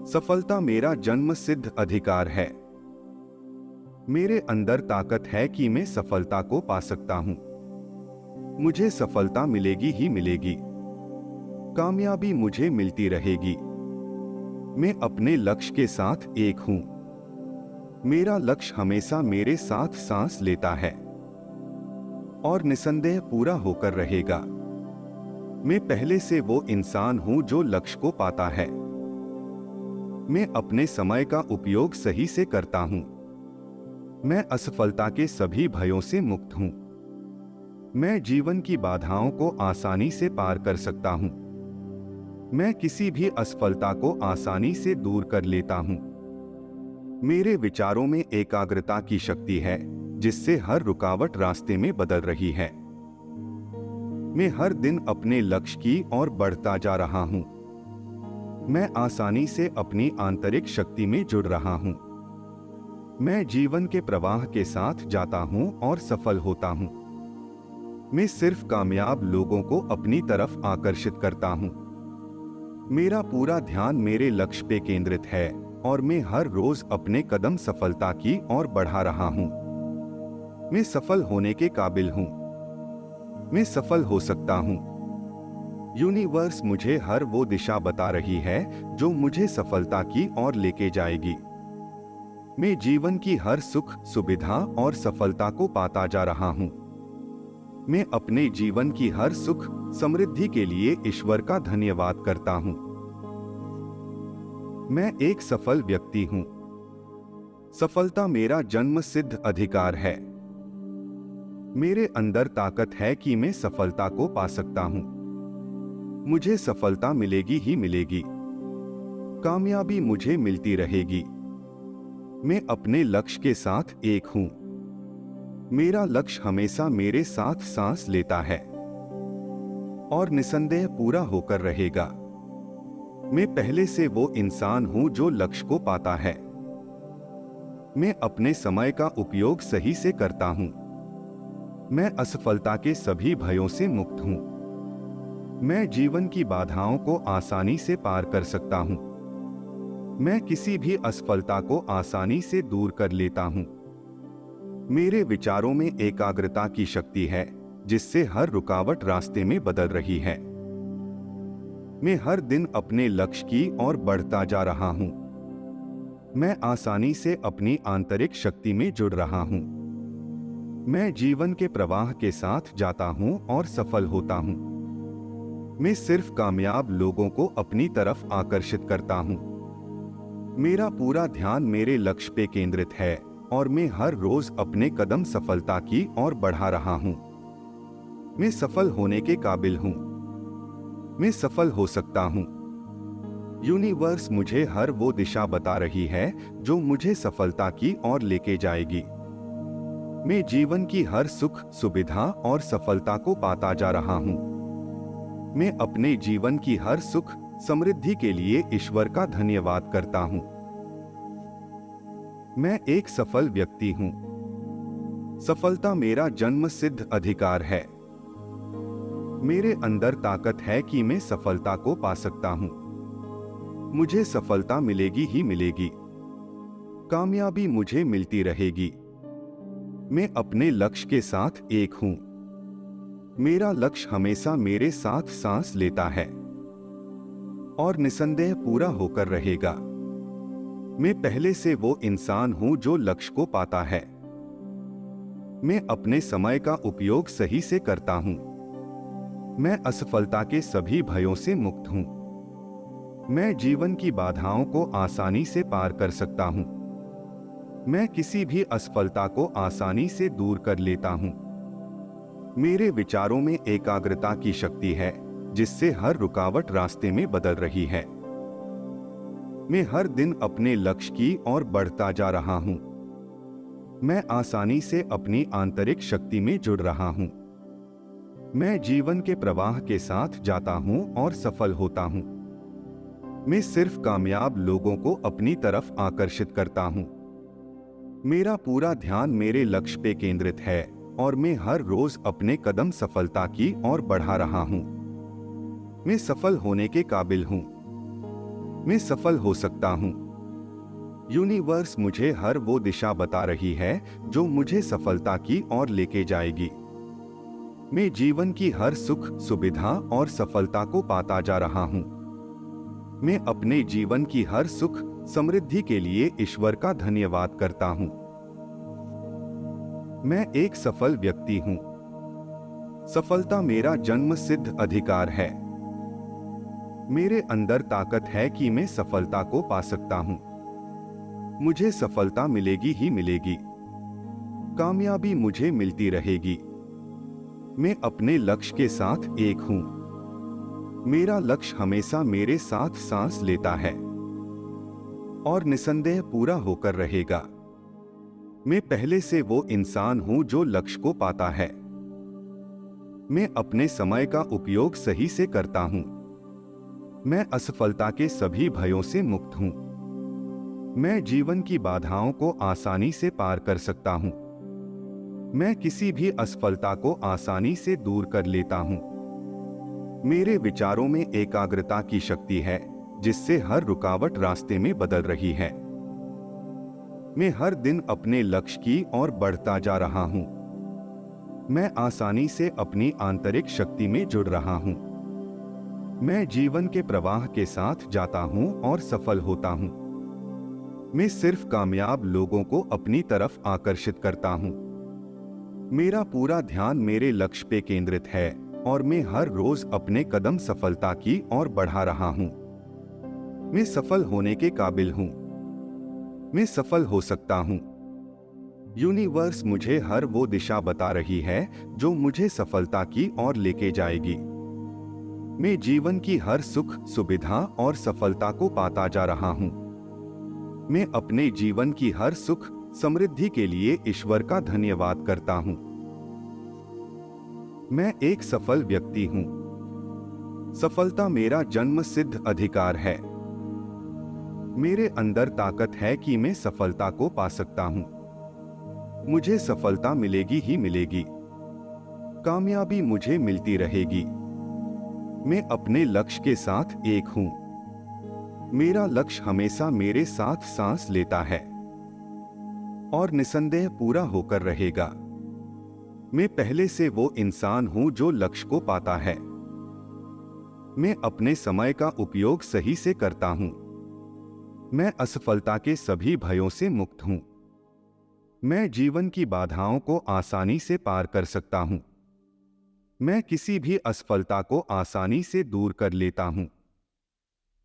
Speaker 1: सफलता मेरा जन्म सिद्ध अधिकार है। मेरे अंदर ताकत है कि मैं सफलता को पा सकता हूं। मुझे सफलता मिलेगी ही मिलेगी। कामयाबी मुझे मिलती रहेगी। मैं अपने लक्ष्य के साथ एक हूं। मेरा लक्ष्य हमेशा मेरे साथ सांस लेता है और निसंदेह पूरा होकर रहेगा। मैं पहले से वो इंसान हूं जो लक्ष्य को पाता है। मैं अपने समय का उपयोग सही से करता हूं। मैं असफलता के सभी भयों से मुक्त हूं। मैं जीवन की बाधाओं को आसानी से पार कर सकता हूं। मैं किसी भी असफलता को आसानी से दूर कर लेता हूँ। मेरे विचारों में एकाग्रता की शक्ति है, जिससे हर रुकावट रास्ते में बदल रही है। मैं हर दिन अपने लक्ष्य की ओर बढ़ता जा रहा हूँ। मैं आसानी से अपनी आंतरिक शक्ति में जुड़ रहा हूँ। मैं जीवन के प्रवाह के साथ जाता हूँ और सफल होता हूँ। मैं सिर्फ कामयाब लोगों को अपनी तरफ आकर्षित करता हूँ। मेरा पूरा ध्यान मेरे लक्ष्य पे केंद्रित है और मैं हर रोज अपने कदम सफलता की ओर बढ़ा रहा हूँ। मैं सफल होने के काबिल हूँ। मैं सफल हो सकता हूँ। यूनिवर्स मुझे हर वो दिशा बता रही है जो मुझे सफलता की ओर लेके जाएगी। मैं जीवन की हर सुख, सुविधा और सफलता को पाता जा रहा हूँ। मैं अपने जीवन की हर सुख, समृद्धि के लिए ईश्वर का धन्यवाद करता हूँ। मैं एक सफल व्यक्ति हूँ। सफलता मेरा जन्मसिद्ध अधिकार है। मेरे अंदर ताकत है कि मैं सफलता को पा सकता हूँ। मुझे सफलता मिलेगी ही मिलेगी। कामयाबी मुझे मिलती रहेगी। मैं अपने लक्ष्य के साथ एक हूँ। मेरा लक्ष्य हमेशा मेरे साथ सांस लेता है और निसंदेह पूरा होकर रहेगा। मैं पहले से वो इंसान हूँ जो लक्ष्य को पाता है। मैं अपने समय का उपयोग सही से करता हूँ। मैं असफलता के सभी भयों से मुक्त हूँ। मैं जीवन की बाधाओं को आसानी से पार कर सकता हूँ। मैं किसी भी असफलता को आसानी से दूर कर लेता हूँ। मेरे विचारों में एकाग्रता की शक्ति है, जिससे हर रुकावट रास्ते में बदल रही है। मैं हर दिन अपने लक्ष्य की ओर बढ़ता जा रहा हूँ। मैं आसानी से अपनी आंतरिक शक्ति में जुड़ रहा हूँ। मैं जीवन के प्रवाह के साथ जाता हूँ और सफल होता हूँ। मैं सिर्फ कामयाब लोगों को अपनी तरफ आकर्षित करता हूँ। मेरा पूरा ध्यान मेरे लक्ष्य पे केंद्रित है और मैं हर रोज अपने कदम सफलता की ओर बढ़ा रहा हूँ। मैं सफल होने के काबिल हूँ। मैं सफल हो सकता हूँ। यूनिवर्स मुझे हर वो दिशा बता रही है जो मुझे सफलता की ओर लेके जाएगी। मैं जीवन की हर सुख, सुविधा और सफलता को पाता जा रहा हूँ। मैं अपने जीवन की हर सुख, समृद्धि के लिए ईश्वर का धन्यवाद करता हूँ। मैं एक सफल व्यक्ति हूँ। सफलता मेरा जन्मसिद्ध अधिकार है। मेरे अंदर ताकत है कि मैं सफलता को पा सकता हूँ। मुझे सफलता मिलेगी ही मिलेगी। कामयाबी मुझे मिलती रहेगी। मैं अपने लक्ष्य के साथ एक हूँ। मेरा लक्ष्य हमेशा मेरे साथ सांस लेता है और निसंदेह पूरा होकर रहेगा। मैं पहले से वो इंसान हूं जो लक्ष्य को पाता है। मैं अपने समय का उपयोग सही से करता हूं। मैं असफलता के सभी भयों से मुक्त हूं। मैं जीवन की बाधाओं को आसानी से पार कर सकता हूं। मैं किसी भी असफलता को आसानी से दूर कर लेता हूं। मेरे विचारों में एकाग्रता की शक्ति है, जिससे हर रुकावट रास्ते में बदल रही है। मैं हर दिन अपने लक्ष्य की ओर बढ़ता जा रहा हूं। मैं आसानी से अपनी आंतरिक शक्ति में जुड़ रहा हूं। मैं जीवन के प्रवाह के साथ जाता हूं और सफल होता हूं। मैं सिर्फ कामयाब लोगों को अपनी तरफ आकर्षित करता हूं। मेरा पूरा ध्यान मेरे लक्ष्य पे केंद्रित है और मैं हर रोज अपने कदम सफलता की ओर बढ़ा रहा हूं। मैं सफल होने के काबिल हूं। मैं सफल हो सकता हूँ। यूनिवर्स मुझे हर वो दिशा बता रही है जो मुझे सफलता की ओर लेके जाएगी। मैं जीवन की हर सुख, सुविधा और सफलता को पाता जा रहा हूँ। मैं अपने जीवन की हर सुख, समृद्धि के लिए ईश्वर का धन्यवाद करता हूँ। मैं एक सफल व्यक्ति हूँ। सफलता मेरा जन्मसिद्ध अधिकार है। मेरे अंदर ताकत है कि मैं सफलता को पा सकता हूँ। मुझे सफलता मिलेगी ही मिलेगी। कामयाबी मुझे मिलती रहेगी। मैं अपने लक्ष्य के साथ एक हूँ। मेरा लक्ष्य हमेशा मेरे साथ सांस लेता है और निसंदेह पूरा होकर रहेगा। मैं पहले से वो इंसान हूं जो लक्ष्य को पाता है। मैं अपने समय का उपयोग सही से करता हूं। मैं असफलता के सभी भयों से मुक्त हूं। मैं जीवन की बाधाओं को आसानी से पार कर सकता हूं। मैं किसी भी असफलता को आसानी से दूर कर लेता हूं। मेरे विचारों में एकाग्रता की शक्ति है, जिससे हर रुकावट रास्ते में बदल रही है। मैं हर दिन अपने लक्ष्य की ओर बढ़ता जा रहा हूं। मैं आसानी से अपनी आंतरिक शक्ति में जुड़ रहा हूं। मैं जीवन के प्रवाह के साथ जाता हूं और सफल होता हूं। मैं सिर्फ कामयाब लोगों को अपनी तरफ आकर्षित करता हूं। मेरा पूरा ध्यान मेरे लक्ष्य पे केंद्रित है और मैं हर रोज अपने कदम सफलता की ओर बढ़ा रहा हूं। मैं सफल होने के काबिल हूं। मैं सफल हो सकता हूं। यूनिवर्स मुझे हर वो दिशा बता रही है जो मुझे सफलता की ओर लेके जाएगी। मैं जीवन की हर सुख, सुविधा और सफलता को पाता जा रहा हूं। मैं अपने जीवन की हर सुख, समृद्धि के लिए ईश्वर का धन्यवाद करता हूं। मैं एक सफल व्यक्ति हूं। सफलता मेरा जन्मसिद्ध अधिकार है। मेरे अंदर ताकत है कि मैं सफलता को पा सकता हूं। मुझे सफलता मिलेगी ही मिलेगी। कामयाबी मुझे मिलती रहेगी। मैं अपने लक्ष्य के साथ एक हूं। मेरा लक्ष्य हमेशा मेरे साथ सांस लेता है और निसंदेह पूरा होकर रहेगा। मैं पहले से वो इंसान हूं जो लक्ष्य को पाता है। मैं अपने समय का उपयोग सही से करता हूं। मैं असफलता के सभी भयों से मुक्त हूं। मैं जीवन की बाधाओं को आसानी से पार कर सकता हूं। मैं किसी भी असफलता को आसानी से दूर कर लेता हूं।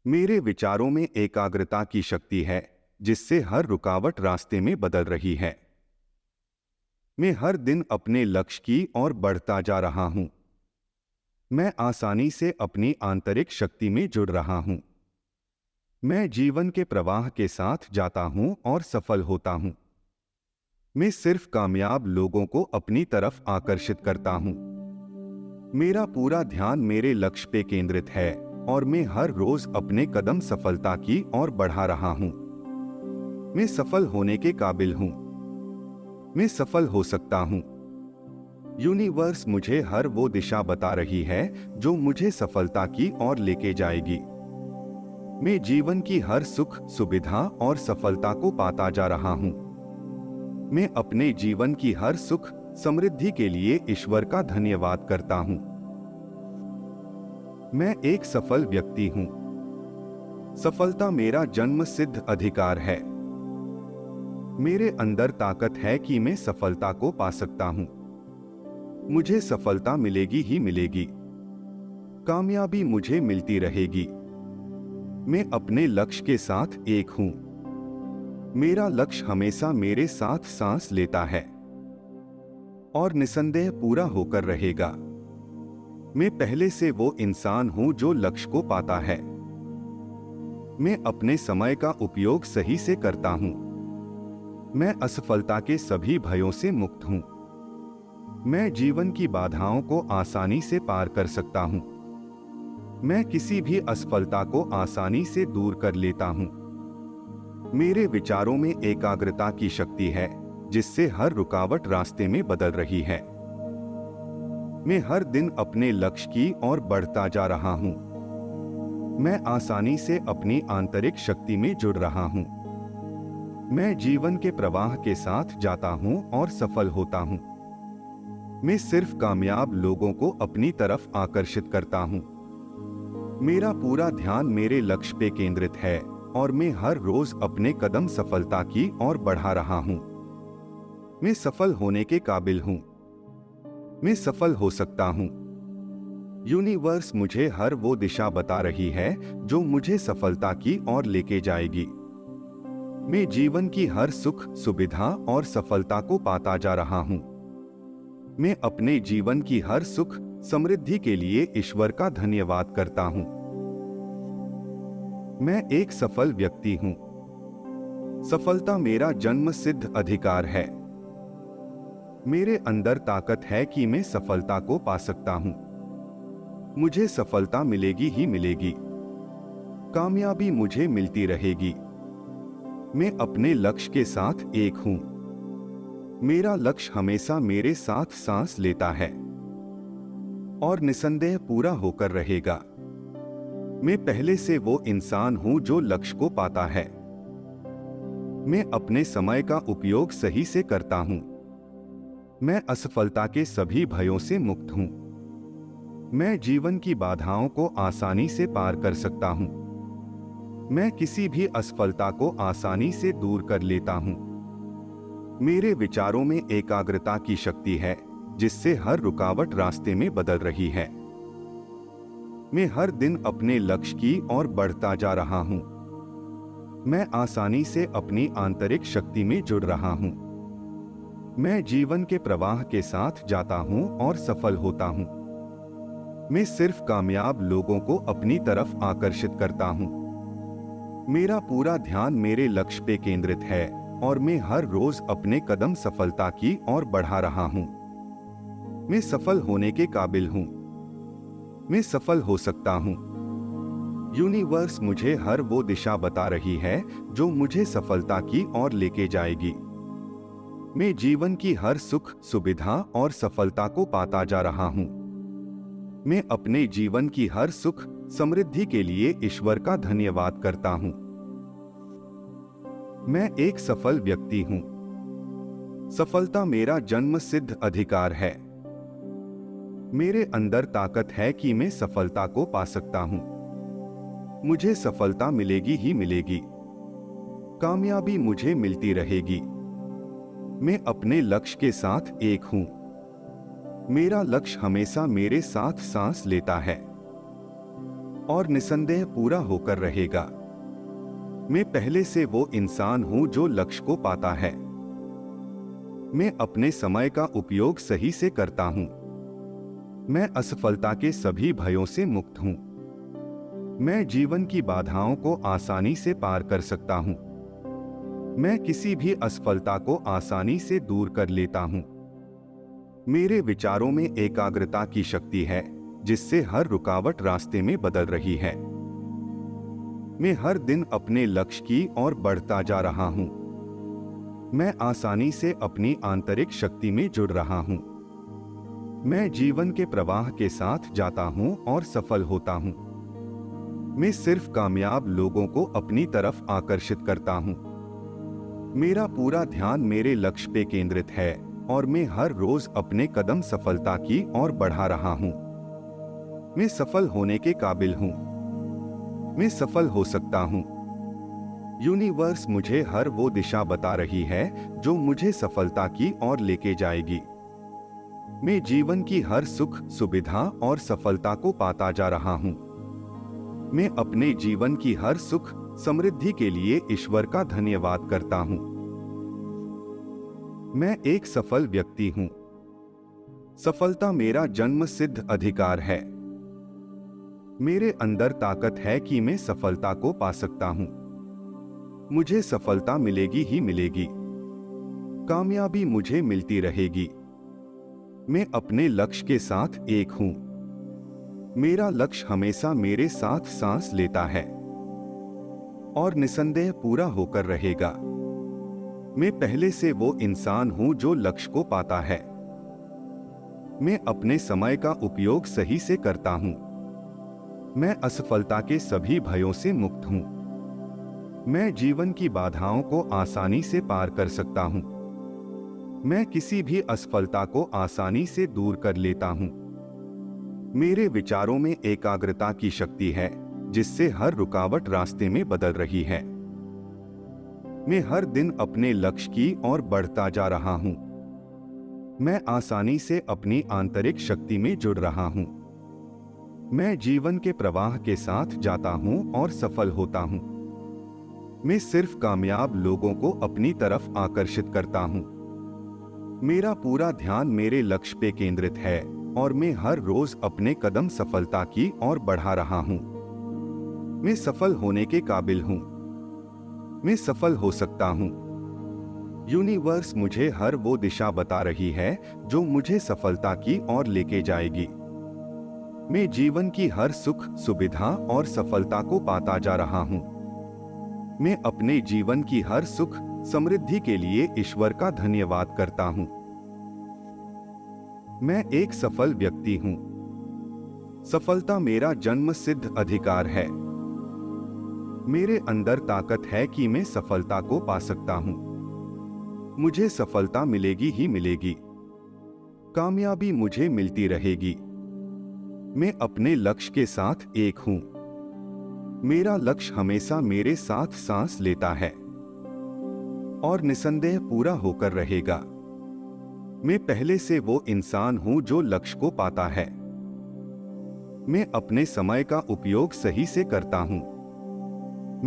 Speaker 1: मेरे विचारों में एकाग्रता की शक्ति है, जिससे हर रुकावट रास्ते में बदल रही है। मैं हर दिन अपने लक्ष्य की ओर बढ़ता जा रहा हूं। मैं आसानी से अपनी आंतरिक शक्ति में जुड़ रहा हूं। मैं जीवन के प्रवाह के साथ जाता हूं और सफल होता हूं। मैं सिर्फ कामयाब लोगों को अपनी तरफ आकर्षित करता हूं। मेरा पूरा ध्यान मेरे लक्ष्य पे केंद्रित है और मैं हर रोज अपने कदम सफलता की ओर बढ़ा रहा हूं। मैं सफल होने के काबिल हूं। मैं सफल हो सकता हूं। यूनिवर्स मुझे हर वो दिशा बता रही है जो मुझे सफलता की ओर लेके जाएगी। मैं जीवन की हर सुख, सुविधा और सफलता को पाता जा रहा हूं। मैं अपने जीवन की हर सुख, समृद्धि के लिए ईश्वर का धन्यवाद करता हूं। मैं एक सफल व्यक्ति हूं। सफलता मेरा जन्मसिद्ध अधिकार है। मेरे अंदर ताकत है कि मैं सफलता को पा सकता हूं। मुझे सफलता मिलेगी ही मिलेगी। कामयाबी मुझे मिलती रहेगी। मैं अपने लक्ष्य के साथ एक हूं। मेरा लक्ष्य हमेशा मेरे साथ सांस लेता है और निसंदेह पूरा होकर रहेगा। मैं पहले से वो इंसान हूं जो लक्ष्य को पाता है। मैं अपने समय का उपयोग सही से करता हूं। मैं असफलता के सभी भयों से मुक्त हूं। मैं जीवन की बाधाओं को आसानी से पार कर सकता हूं। मैं किसी भी असफलता को आसानी से दूर कर लेता हूं। मेरे विचारों में एकाग्रता की शक्ति है, जिससे हर रुकावट रास्ते में बदल रही है। मैं हर दिन अपने लक्ष्य की ओर बढ़ता जा रहा हूं। मैं आसानी से अपनी आंतरिक शक्ति में जुड़ रहा हूं। मैं जीवन के प्रवाह के साथ जाता हूं और सफल होता हूं। मैं सिर्फ कामयाब लोगों को अपनी तरफ आकर्षित करता हूं। मेरा पूरा ध्यान मेरे लक्ष्य पे केंद्रित है और मैं हर रोज अपने कदम सफलता की ओर बढ़ा रहा हूं। मैं सफल होने के काबिल हूं। मैं सफल हो सकता हूं। यूनिवर्स मुझे हर वो दिशा बता रही है जो मुझे सफलता की ओर लेके जाएगी। मैं जीवन की हर सुख, सुविधा और सफलता को पाता जा रहा हूं। मैं अपने जीवन की हर सुख, समृद्धि के लिए ईश्वर का धन्यवाद करता हूं। मैं एक सफल व्यक्ति हूं। सफलता मेरा जन्मसिद्ध अधिकार है। मेरे अंदर ताकत है कि मैं सफलता को पा सकता हूं। मुझे सफलता मिलेगी ही मिलेगी। कामयाबी मुझे मिलती रहेगी। मैं अपने लक्ष्य के साथ एक हूं। मेरा लक्ष्य हमेशा मेरे साथ सांस लेता है और निसंदेह पूरा होकर रहेगा। मैं पहले से वो इंसान हूं जो लक्ष्य को पाता है। मैं अपने समय का उपयोग सही से करता हूं। मैं असफलता के सभी भयों से मुक्त हूं। मैं जीवन की बाधाओं को आसानी से पार कर सकता हूं। मैं किसी भी असफलता को आसानी से दूर कर लेता हूं। मेरे विचारों में एकाग्रता की शक्ति है, जिससे हर रुकावट रास्ते में बदल रही है। मैं हर दिन अपने लक्ष्य की ओर बढ़ता जा रहा हूं। मैं आसानी से अपनी आंतरिक शक्ति में जुड़ रहा हूं। मैं जीवन के प्रवाह के साथ जाता हूं और सफल होता हूं। मैं सिर्फ कामयाब लोगों को अपनी तरफ आकर्षित करता हूं। मेरा पूरा ध्यान मेरे लक्ष्य पे केंद्रित है और मैं हर रोज अपने कदम सफलता की ओर बढ़ा रहा हूं। मैं सफल होने के काबिल हूं। मैं सफल हो सकता हूं। यूनिवर्स मुझे हर वो दिशा बता रही है जो मुझे सफलता की ओर लेके जाएगी। मैं जीवन की हर सुख, सुविधा और सफलता को पाता जा रहा हूं। मैं अपने जीवन की हर सुख, समृद्धि के लिए ईश्वर का धन्यवाद करता हूं। मैं एक सफल व्यक्ति हूं। सफलता मेरा जन्मसिद्ध अधिकार है। मेरे अंदर ताकत है कि मैं सफलता को पा सकता हूं। मुझे सफलता मिलेगी ही मिलेगी। कामयाबी मुझे मिलती रहेगी। मैं अपने लक्ष्य के साथ एक हूं। मेरा लक्ष्य हमेशा मेरे साथ सांस लेता है और निसंदेह पूरा होकर रहेगा। मैं पहले से वो इंसान हूं जो लक्ष्य को पाता है। मैं अपने समय का उपयोग सही से करता हूं। मैं असफलता के सभी भयों से मुक्त हूं। मैं जीवन की बाधाओं को आसानी से पार कर सकता हूं। मैं किसी भी असफलता को आसानी से दूर कर लेता हूं। मेरे विचारों में एकाग्रता की शक्ति है, जिससे हर रुकावट रास्ते में बदल रही है। मैं हर दिन अपने लक्ष्य की ओर बढ़ता जा रहा हूं। मैं आसानी से अपनी आंतरिक शक्ति में जुड़ रहा हूं। मैं जीवन के प्रवाह के साथ जाता हूं और सफल होता हूं। मैं सिर्फ कामयाब लोगों को अपनी तरफ आकर्षित करता हूं। मेरा पूरा ध्यान मेरे लक्ष्य पे केंद्रित है और मैं हर रोज अपने कदम सफलता की ओर बढ़ा रहा हूं। मैं सफल होने के काबिल हूं। मैं सफल हो सकता हूं। यूनिवर्स मुझे हर वो दिशा बता रही है जो मुझे सफलता की ओर लेके जाएगी। मैं जीवन की हर सुख, सुविधा और सफलता को पाता जा रहा हूं। मैं अपने जीवन की हर सुख, समृद्धि के लिए ईश्वर का धन्यवाद करता हूं। मैं एक सफल व्यक्ति हूं। सफलता मेरा जन्मसिद्ध अधिकार है। मेरे अंदर ताकत है कि मैं सफलता को पा सकता हूं। मुझे सफलता मिलेगी ही मिलेगी। कामयाबी मुझे मिलती रहेगी। मैं अपने लक्ष्य के साथ एक हूं। मेरा लक्ष्य हमेशा मेरे साथ सांस लेता है और निसंदेह पूरा होकर रहेगा। मैं पहले से वो इंसान हूं जो लक्ष्य को पाता है। मैं अपने समय का उपयोग सही से करता हूं। मैं असफलता के सभी भयों से मुक्त हूं। मैं जीवन की बाधाओं को आसानी से पार कर सकता हूं। मैं किसी भी असफलता को आसानी से दूर कर लेता हूं। मेरे विचारों में एकाग्रता की शक्ति है, जिससे हर रुकावट रास्ते में बदल रही है। मैं हर दिन अपने लक्ष्य की ओर बढ़ता जा रहा हूं। मैं आसानी से अपनी आंतरिक शक्ति में जुड़ रहा हूं। मैं जीवन के प्रवाह के साथ जाता हूं और सफल होता हूं। मैं सिर्फ कामयाब लोगों को अपनी तरफ आकर्षित करता हूं। मेरा पूरा ध्यान मेरे लक्ष्य पे केंद्रित है और मैं हर रोज अपने कदम सफलता की ओर बढ़ा रहा हूँ। मैं सफल होने के काबिल हूँ। मैं सफल हो सकता हूँ। यूनिवर्स मुझे हर वो दिशा बता रही है जो मुझे सफलता की ओर लेके जाएगी। मैं जीवन की हर सुख, सुविधा और सफलता को पाता जा रहा हूँ। मैं अपने जीवन की हर सुख, समृद्धि के लिए ईश्वर का धन्यवाद करता हूँ। मैं एक सफल व्यक्ति हूँ। सफलता मेरा जन्म सिद्ध अधिकार है। मेरे अंदर ताकत है कि मैं सफलता को पा सकता हूँ। मुझे सफलता मिलेगी ही मिलेगी। कामयाबी मुझे मिलती रहेगी। मैं अपने लक्ष्य के साथ एक हूँ। मेरा लक्ष्य हमेशा मेरे साथ सांस लेता है और निसंदेह पूरा होकर रहेगा। मैं पहले से वो इंसान हूं जो लक्ष्य को पाता है। मैं अपने समय का उपयोग सही से करता हूं।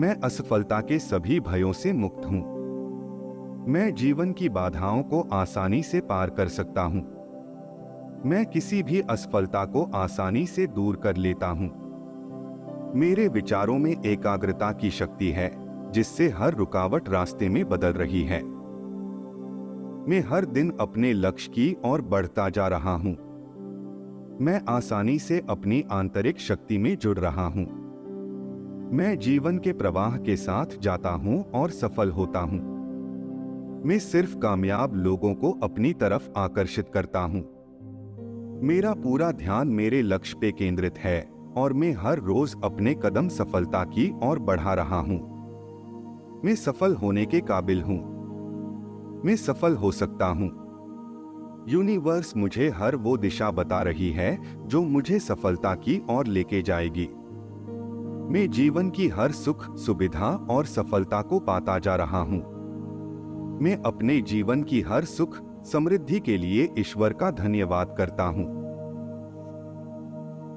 Speaker 1: मैं असफलता के सभी भयों से मुक्त हूं। मैं जीवन की बाधाओं को आसानी से पार कर सकता हूं। मैं किसी भी असफलता को आसानी से दूर कर लेता हूं। मेरे विचारों में एकाग्रता की शक्ति है जिससे हर रुकावट रास्ते में बदल रही है। मैं हर दिन अपने लक्ष्य की ओर बढ़ता जा रहा हूं। मैं आसानी से अपनी आंतरिक शक्ति में जुड़ रहा हूं। मैं जीवन के प्रवाह के साथ जाता हूं और सफल होता हूं। मैं सिर्फ कामयाब लोगों को अपनी तरफ आकर्षित करता हूं। मेरा पूरा ध्यान मेरे लक्ष्य पे केंद्रित है और मैं हर रोज अपने कदम सफलता की ओर बढ़ा रहा हूं। मैं सफल होने के काबिल हूं। मैं सफल हो सकता हूं। यूनिवर्स मुझे हर वो दिशा बता रही है जो मुझे सफलता की ओर लेके जाएगी। मैं जीवन की हर सुख, सुविधा और सफलता को पाता जा रहा हूं। मैं अपने जीवन की हर सुख, समृद्धि के लिए ईश्वर का धन्यवाद करता हूं।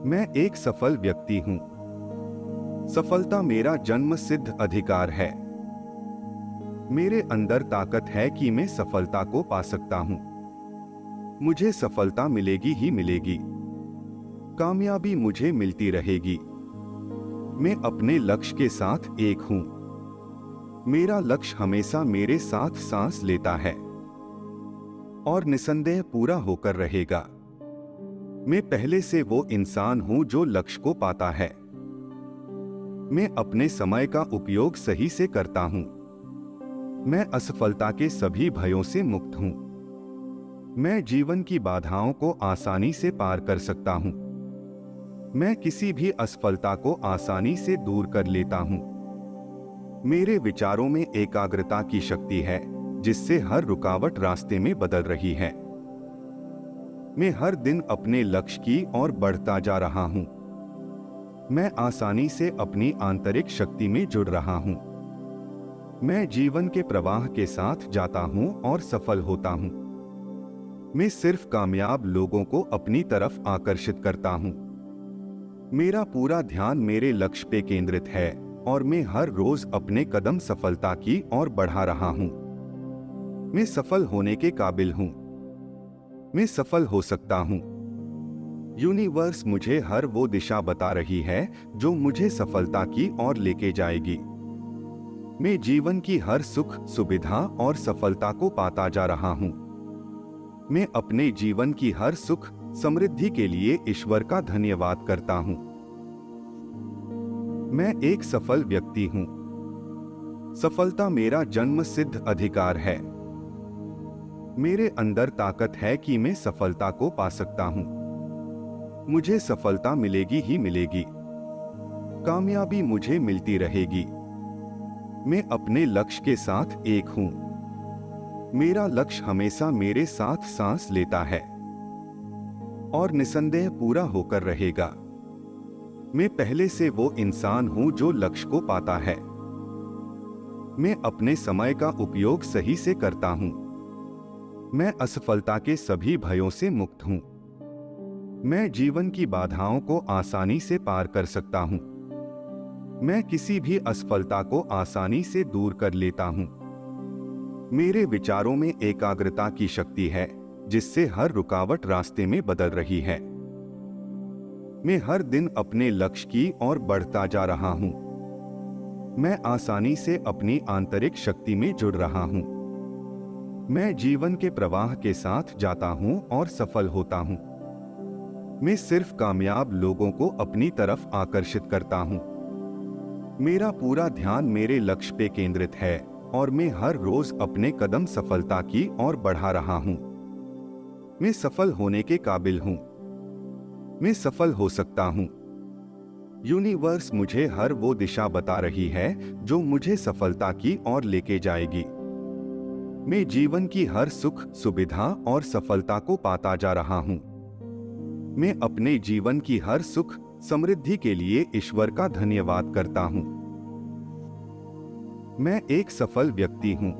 Speaker 1: मैं एक सफल व्यक्ति हूं। सफलता मेरा जन्म सिद्ध अधिकार है। मेरे अंदर ताकत है कि मैं सफलता को पा सकता हूं। मुझे सफलता मिलेगी ही मिलेगी। कामयाबी मुझे मिलती रहेगी। मैं अपने लक्ष्य के साथ एक हूं। मेरा लक्ष्य हमेशा मेरे साथ सांस लेता है और निसंदेह पूरा होकर रहेगा। मैं पहले से वो इंसान हूं जो लक्ष्य को पाता है। मैं अपने समय का उपयोग सही से करता हूं। मैं असफलता के सभी भयों से मुक्त हूं। मैं जीवन की बाधाओं को आसानी से पार कर सकता हूं। मैं किसी भी असफलता को आसानी से दूर कर लेता हूं। मेरे विचारों में एकाग्रता की शक्ति है जिससे हर रुकावट रास्ते में बदल रही है। मैं हर दिन अपने लक्ष्य की ओर बढ़ता जा रहा हूं। मैं आसानी से अपनी आंतरिक शक्ति में जुड़ रहा हूं। मैं जीवन के प्रवाह के साथ जाता हूं और सफल होता हूं। मैं सिर्फ कामयाब लोगों को अपनी तरफ आकर्षित करता हूं। मेरा पूरा ध्यान मेरे लक्ष्य पे केंद्रित है और मैं हर रोज अपने कदम सफलता की ओर बढ़ा रहा हूं। मैं सफल होने के काबिल हूं। मैं सफल हो सकता हूं। यूनिवर्स मुझे हर वो दिशा बता रही है जो मुझे सफलता की ओर लेके जाएगी। मैं जीवन की हर सुख, सुविधा और सफलता को पाता जा रहा हूं। मैं अपने जीवन की हर सुख, समृद्धि के लिए ईश्वर का धन्यवाद करता हूं। मैं एक सफल व्यक्ति हूं। सफलता मेरा जन्म सिद्ध अधिकार है। मेरे अंदर ताकत है कि मैं सफलता को पा सकता हूं। मुझे सफलता मिलेगी ही मिलेगी। कामयाबी मुझे मिलती रहेगी। मैं अपने लक्ष्य के साथ एक हूं। मेरा लक्ष्य हमेशा मेरे साथ सांस लेता है और निसंदेह पूरा होकर रहेगा। मैं पहले से वो इंसान हूं जो लक्ष्य को पाता है। मैं अपने समय का उपयोग सही से करता हूं। मैं असफलता के सभी भयों से मुक्त हूं। मैं जीवन की बाधाओं को आसानी से पार कर सकता हूं। मैं किसी भी असफलता को आसानी से दूर कर लेता हूं। मेरे विचारों में एकाग्रता की शक्ति है जिससे हर रुकावट रास्ते में बदल रही है। मैं हर दिन अपने लक्ष्य की ओर बढ़ता जा रहा हूं। मैं आसानी से अपनी आंतरिक शक्ति में जुड़ रहा हूं। मैं जीवन के प्रवाह के साथ जाता हूं और सफल होता हूं। मैं सिर्फ कामयाब लोगों को अपनी तरफ आकर्षित करता हूं। मेरा पूरा ध्यान मेरे लक्ष्य पे केंद्रित है और मैं हर रोज अपने कदम सफलता की ओर बढ़ा रहा हूं। मैं सफल होने के काबिल हूं। मैं सफल हो सकता हूं। यूनिवर्स मुझे हर वो दिशा बता रही है जो मुझे सफलता की ओर लेके जाएगी। मैं जीवन की हर सुख, सुविधा और सफलता को पाता जा रहा हूं। मैं अपने जीवन की हर सुख, समृद्धि के लिए ईश्वर का धन्यवाद करता हूं। मैं एक सफल व्यक्ति हूं।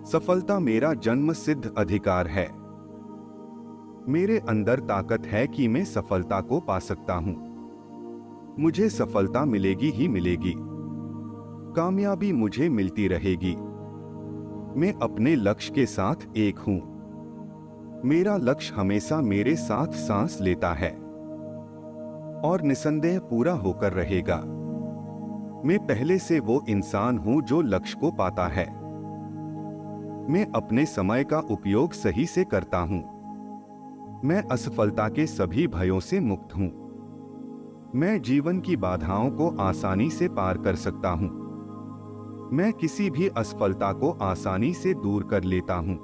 Speaker 1: सफलता मेरा जन्मसिद्ध अधिकार है। मेरे अंदर ताकत है कि मैं सफलता को पा सकता हूं। मुझे सफलता मिलेगी ही मिलेगी। कामयाबी मुझे मिलती रहेगी। मैं अपने लक्ष्य के साथ एक हूं। मेरा लक्ष्य हमेशा मेरे साथ सांस लेता है और निसंदेह पूरा होकर रहेगा। मैं पहले से वो इंसान हूं जो लक्ष्य को पाता है। मैं अपने समय का उपयोग सही से करता हूं। मैं असफलता के सभी भयों से मुक्त हूं। मैं जीवन की बाधाओं को आसानी से पार कर सकता हूं। मैं किसी भी असफलता को आसानी से दूर कर लेता हूं।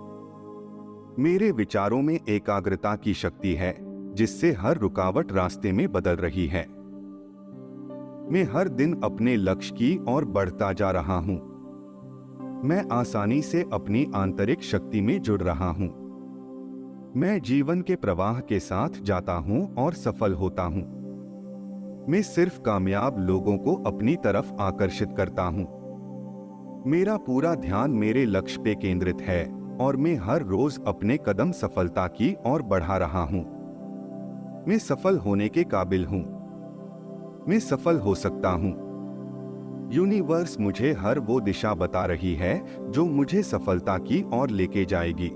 Speaker 1: मेरे विचारों में एकाग्रता की शक्ति है, जिससे हर रुकावट रास्ते में बदल रही है। मैं हर दिन अपने लक्ष्य की ओर बढ़ता जा रहा हूं। मैं आसानी से अपनी आंतरिक शक्ति में जुड़ रहा हूं। मैं जीवन के प्रवाह के साथ जाता हूं और सफल होता हूं। मैं सिर्फ कामयाब लोगों को अपनी तरफ आकर्षित करता हूं। मेरा पूरा ध्यान मेरे लक्ष्य पे केंद्रित है और मैं हर रोज अपने कदम सफलता की ओर बढ़ा रहा हूं। मैं सफल होने के काबिल हूं। मैं सफल हो सकता हूं। यूनिवर्स मुझे हर वो दिशा बता रही है जो मुझे सफलता की ओर लेके जाएगी।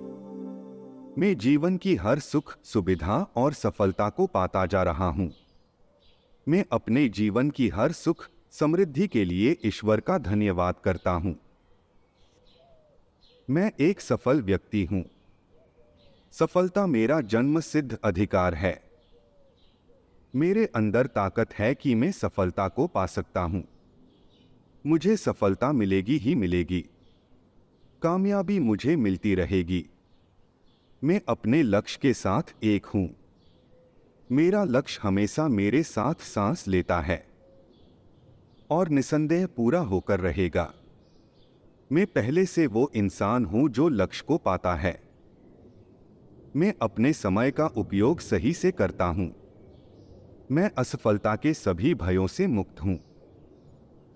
Speaker 1: मैं जीवन की हर सुख, सुविधा और सफलता को पाता जा रहा हूं। मैं अपने जीवन की हर सुख, समृद्धि के लिए ईश्वर का धन्यवाद करता हूं। मैं एक सफल व्यक्ति हूं। सफलता मेरा जन्मसिद्ध अधिकार है। मेरे अंदर ताकत है कि मैं सफलता को पा सकता हूं। मुझे सफलता मिलेगी ही मिलेगी। कामयाबी मुझे मिलती रहेगी। मैं अपने लक्ष्य के साथ एक हूं। मेरा लक्ष्य हमेशा मेरे साथ सांस लेता है और निसंदेह पूरा होकर रहेगा। मैं पहले से वो इंसान हूं जो लक्ष्य को पाता है। मैं अपने समय का उपयोग सही से करता हूं। मैं असफलता के सभी भयों से मुक्त हूं।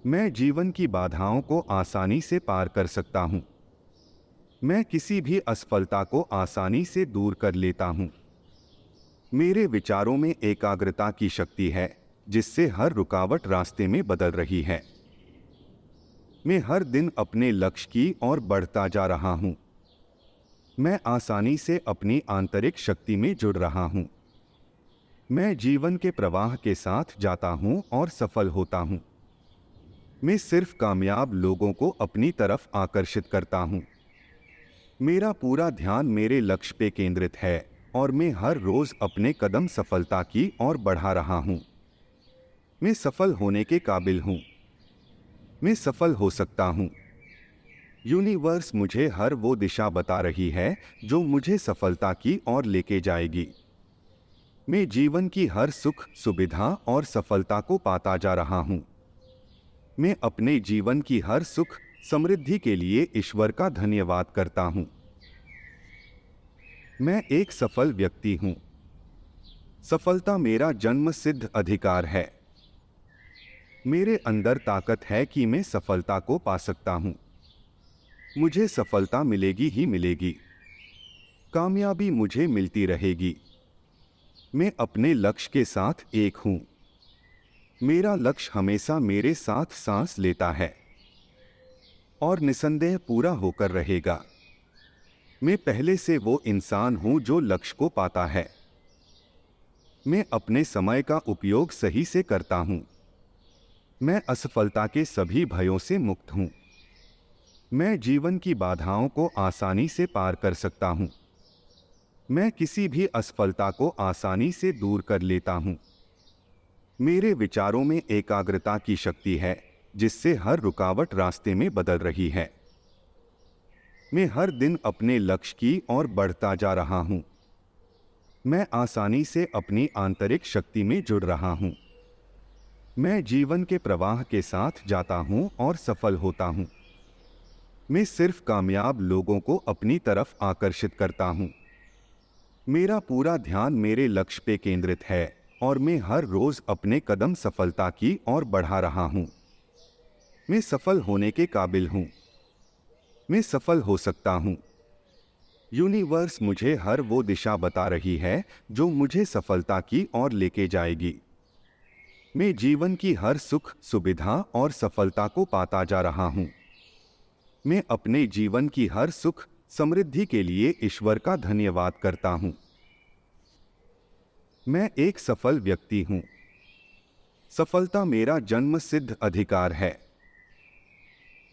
Speaker 1: मैं जीवन की बाधाओं को आसानी से पार कर सकता हूं। मैं किसी भी असफलता को आसानी से दूर कर लेता हूं। मेरे विचारों में एकाग्रता की शक्ति है, जिससे हर रुकावट रास्ते में बदल रही है। मैं हर दिन अपने लक्ष्य की ओर बढ़ता जा रहा हूं। मैं आसानी से अपनी आंतरिक शक्ति में जुड़ रहा हूं। मैं जीवन के प्रवाह के साथ जाता हूं और सफल होता हूं। मैं सिर्फ कामयाब लोगों को अपनी तरफ आकर्षित करता हूं। मेरा पूरा ध्यान मेरे लक्ष्य पे केंद्रित है और मैं हर रोज अपने कदम सफलता की ओर बढ़ा रहा हूं। मैं सफल होने के काबिल हूं। मैं सफल हो सकता हूं। यूनिवर्स मुझे हर वो दिशा बता रही है जो मुझे सफलता की ओर लेके जाएगी। मैं जीवन की हर सुख, सुविधा और सफलता को पाता जा रहा हूं। मैं अपने जीवन की हर सुख, समृद्धि के लिए ईश्वर का धन्यवाद करता हूं। मैं एक सफल व्यक्ति हूं। सफलता मेरा जन्मसिद्ध अधिकार है। मेरे अंदर ताकत है कि मैं सफलता को पा सकता हूं। मुझे सफलता मिलेगी ही मिलेगी। कामयाबी मुझे मिलती रहेगी। मैं अपने लक्ष्य के साथ एक हूं। मेरा लक्ष्य हमेशा मेरे साथ सांस लेता है और निसंदेह पूरा होकर रहेगा। मैं पहले से वो इंसान हूं जो लक्ष्य को पाता है। मैं अपने समय का उपयोग सही से करता हूं। मैं असफलता के सभी भयों से मुक्त हूं। मैं जीवन की बाधाओं को आसानी से पार कर सकता हूं। मैं किसी भी असफलता को आसानी से दूर कर लेता हूं। मेरे विचारों में एकाग्रता की शक्ति है, जिससे हर रुकावट रास्ते में बदल रही है। मैं हर दिन अपने लक्ष्य की ओर बढ़ता जा रहा हूं। मैं आसानी से अपनी आंतरिक शक्ति में जुड़ रहा हूं। मैं जीवन के प्रवाह के साथ जाता हूं और सफल होता हूं। मैं सिर्फ कामयाब लोगों को अपनी तरफ आकर्षित करता हूं। मेरा पूरा ध्यान मेरे लक्ष्य पे केंद्रित है और मैं हर रोज अपने कदम सफलता की ओर बढ़ा रहा हूं। मैं सफल होने के काबिल हूं। मैं सफल हो सकता हूं। यूनिवर्स मुझे हर वो दिशा बता रही है जो मुझे सफलता की ओर लेके जाएगी। मैं जीवन की हर सुख, सुविधा और सफलता को पाता जा रहा हूं। मैं अपने जीवन की हर सुख, समृद्धि के लिए ईश्वर का धन्यवाद करता हूं। मैं एक सफल व्यक्ति हूं। सफलता मेरा जन्मसिद्ध अधिकार है।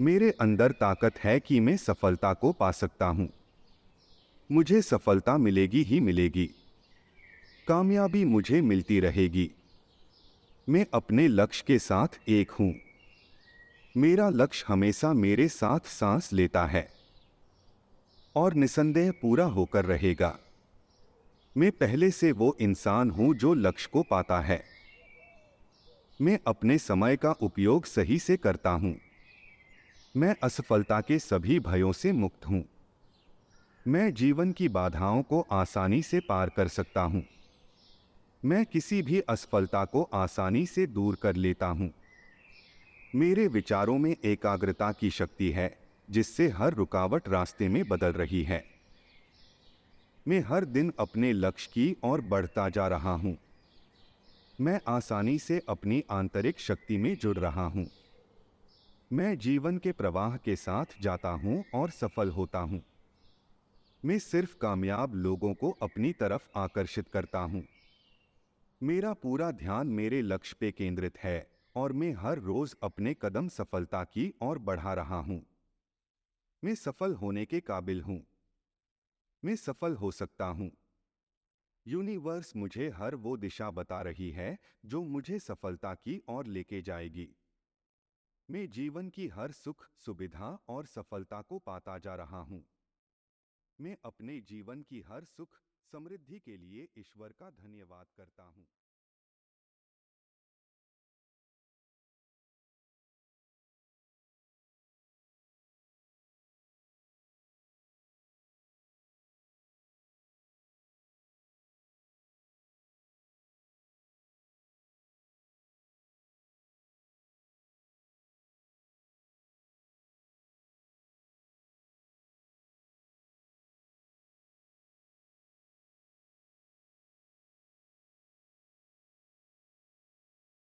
Speaker 1: मेरे अंदर ताकत है कि मैं सफलता को पा सकता हूं। मुझे सफलता मिलेगी ही मिलेगी। कामयाबी मुझे मिलती रहेगी। मैं अपने लक्ष्य के साथ एक हूं। मेरा लक्ष्य हमेशा मेरे साथ सांस लेता है और निसंदेह पूरा होकर रहेगा। मैं पहले से वो इंसान हूं जो लक्ष्य को पाता है। मैं अपने समय का उपयोग सही से करता हूं। मैं असफलता के सभी भयों से मुक्त हूं। मैं जीवन की बाधाओं को आसानी से पार कर सकता हूं। मैं किसी भी असफलता को आसानी से दूर कर लेता हूं। मेरे विचारों में एकाग्रता की शक्ति है, जिससे हर रुकावट रास्ते में बदल रही है। मैं हर दिन अपने लक्ष्य की ओर बढ़ता जा रहा हूं। मैं आसानी से अपनी आंतरिक शक्ति में जुड़ रहा हूं। मैं जीवन के प्रवाह के साथ जाता हूं और सफल होता हूं। मैं सिर्फ कामयाब लोगों को अपनी तरफ आकर्षित करता हूं। मेरा पूरा ध्यान मेरे लक्ष्य पे केंद्रित है और मैं हर रोज अपने कदम सफलता की ओर बढ़ा रहा हूं। मैं सफल होने के काबिल हूं। मैं सफल हो सकता हूं। यूनिवर्स मुझे हर वो दिशा बता रही है जो मुझे सफलता की ओर लेके जाएगी। मैं जीवन की हर सुख, सुविधा और सफलता को पाता जा रहा हूं। मैं अपने जीवन की हर सुख, समृद्धि के लिए ईश्वर का धन्यवाद करता हूं।